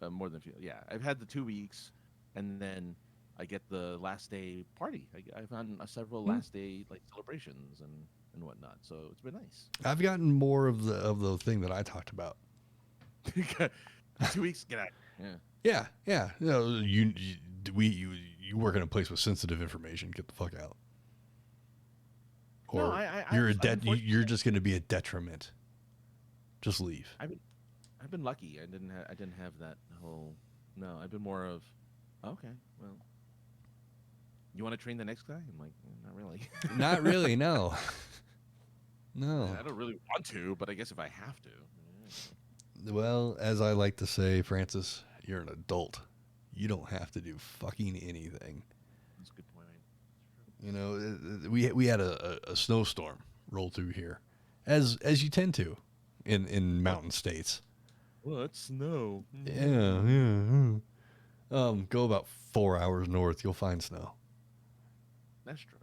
more than a few. Yeah, I've had the 2 weeks, and then I get the last day party. I've had several last day like celebrations and whatnot. So it's been nice. I've gotten more of the thing that I talked about. 2 weeks, get out. Yeah. Yeah. You know, you work in a place with sensitive information. Get the fuck out. Or No, I you're you're just going to be a detriment. Just leave. I've been lucky. I didn't have that whole. No, I've been more of. Okay, well. You want to train the next guy? I'm like, not really. Not really. No. No. I don't really want to, but I guess if I have to. Well, as I like to say, Francis, you're an adult. You don't have to do fucking anything. That's a good point. You know, we had a snowstorm roll through here, as you tend to, in mountain states. Well, it's snow. Yeah. Go about 4 hours north, you'll find snow. That's true.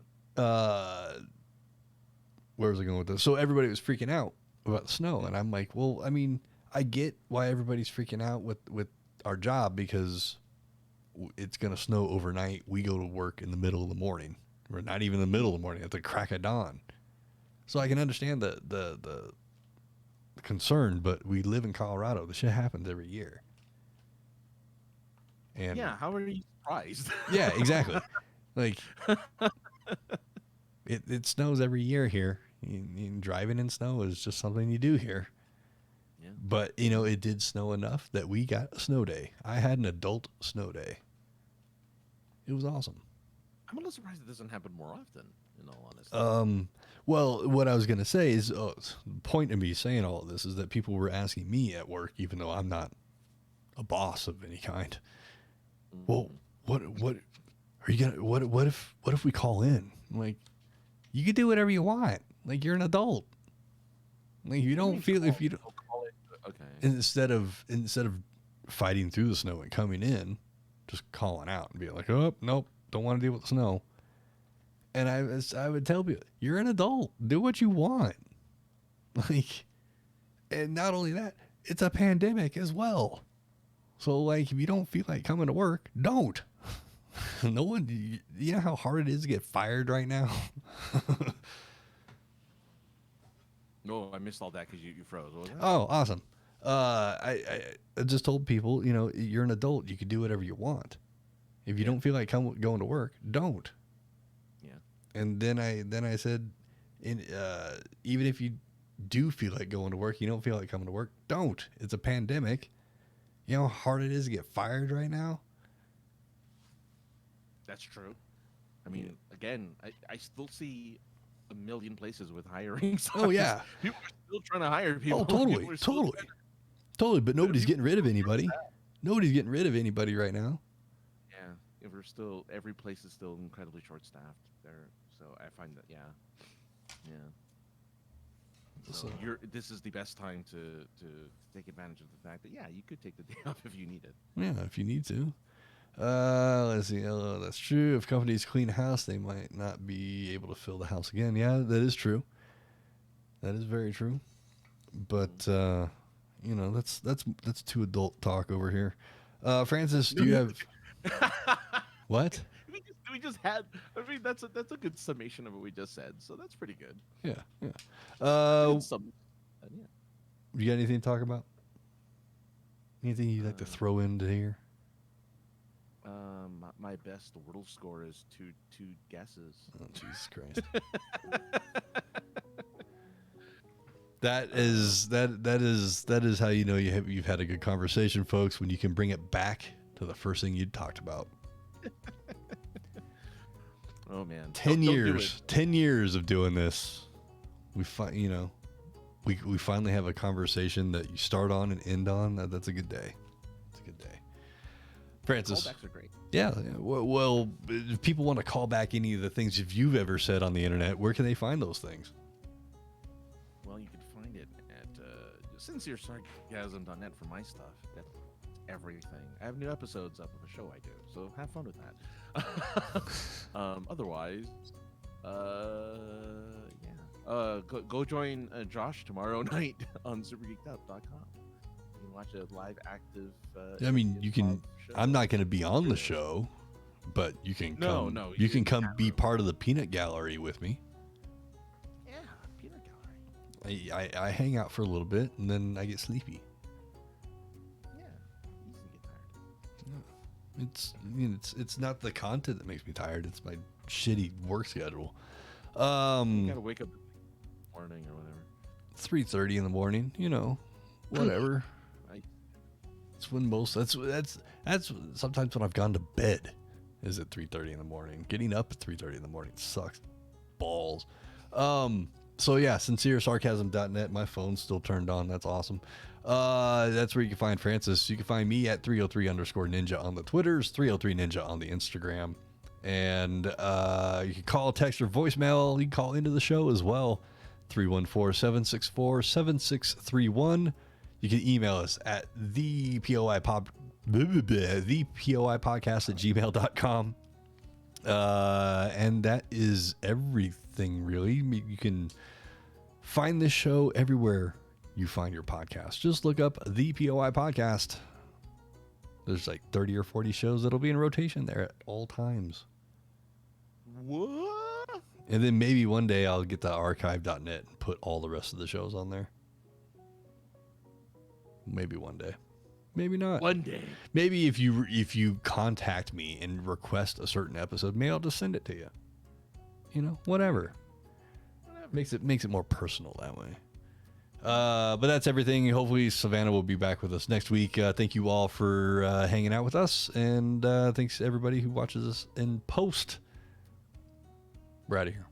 Where was I going with this? So everybody was freaking out about the snow, and I'm like, well, I mean, I get why everybody's freaking out with our job because it's gonna snow overnight. We go to work in the middle of the morning, or not even in the middle of the morning, at the crack of dawn. So I can understand the concern, but we live in Colorado. This shit happens every year. And yeah, how are you surprised? yeah, exactly. Like it snows every year here. Driving in snow is just something you do here. Yeah. But you know, it did snow enough that we got a snow day. I had an adult snow day. It was awesome. I'm a little surprised it doesn't happen more often. In all honesty. Well, what I was gonna say is, the point of me saying all of this is that people were asking me at work, even though I'm not a boss of any kind. Mm-hmm. Well, what are you gonna? What if we call in? I'm like, you can do whatever you want. Like, you're an adult. Like, you don't feel if you don't. Call it, okay. Instead of fighting through the snow and coming in, just calling out and being like, oh nope, don't want to deal with the snow. And I would tell people, you're an adult. Do what you want. Like, and not only that, it's a pandemic as well. So, like, if you don't feel like coming to work, don't. No one, you know how hard it is to get fired right now? No, I missed all that because you froze. What was that? Oh, awesome. I just told people, you know, you're an adult. You can do whatever you want. If you don't feel like going to work, don't. Yeah. And then I said, even if you do feel like going to work, you don't feel like coming to work, don't. It's a pandemic. You know how hard it is to get fired right now? That's true. I mean, again, I still see a million places with hiring. Oh yeah. People are still trying to hire people. Oh, totally, totally. But nobody's getting rid of anybody. Nobody's getting rid of anybody right now. Yeah, if we're still, every place is still incredibly short-staffed there. So I find that, yeah. So this is the best time to take advantage of the fact that, yeah, you could take the day off if you need it. Yeah, if you need to. Let's see. That's true. If companies clean a house, they might not be able to fill the house again. Yeah, that is true. That is very true. But that's too adult talk over here. Francis, do you have what? We just had. I mean, that's a good summation of what we just said. So that's pretty good. Yeah. Yeah. You got anything to talk about? Anything you'd like to throw into here? My best Wordle score is two guesses. Oh, Jesus Christ. That is how you know you've had a good conversation, folks, when you can bring it back to the first thing you talked about. Oh man. 10 years of doing this. We finally have a conversation that you start on and end on. That's a good day. It's a good day. Francis. Callbacks are great. Yeah. Well, if people want to call back any of the things if you've ever said on the internet, where can they find those things? Well, you can find it at sinceresarcasm.net for my stuff. That's everything. I have new episodes up of a show I do, so have fun with that. Otherwise, go join Josh tomorrow night on supergeekedout.com. You can watch a live active. I mean, you can. Show. I'm not going to be on the show, but you can come. No, you can come be part of the peanut gallery with me. Yeah, peanut gallery. I hang out for a little bit and then I get sleepy. Yeah, easy to get tired. It's not the content that makes me tired. It's my shitty work schedule. You gotta wake up in the morning or whatever. 3:30 in the morning. Whatever. It's when most. That's sometimes when I've gone to bed. Is at 3:30 in the morning. Getting up at 3:30 in the morning sucks balls. So yeah, sinceresarcasm.net. My phone's still turned on. That's awesome. That's where you can find Francis. You can find me at 303_ninja on the Twitters, 303ninja on the Instagram. And you can call, text, or voicemail. You can call into the show as well. 314-764-7631. You can email us at the POI podcast at gmail.com. And that is everything, really. You can find this show everywhere you find your podcast. Just look up the POI podcast. There's like 30 or 40 shows that'll be in rotation there at all times. What? And then maybe one day I'll get to archive.net and put all the rest of the shows on there. Maybe one day. Maybe not. One day. Maybe if you contact me and request a certain episode, maybe I'll just send it to you. Whatever. Makes it more personal that way. But that's everything. Hopefully Savannah will be back with us next week. Thank you all for hanging out with us, and thanks to everybody who watches us in post. We're out of here.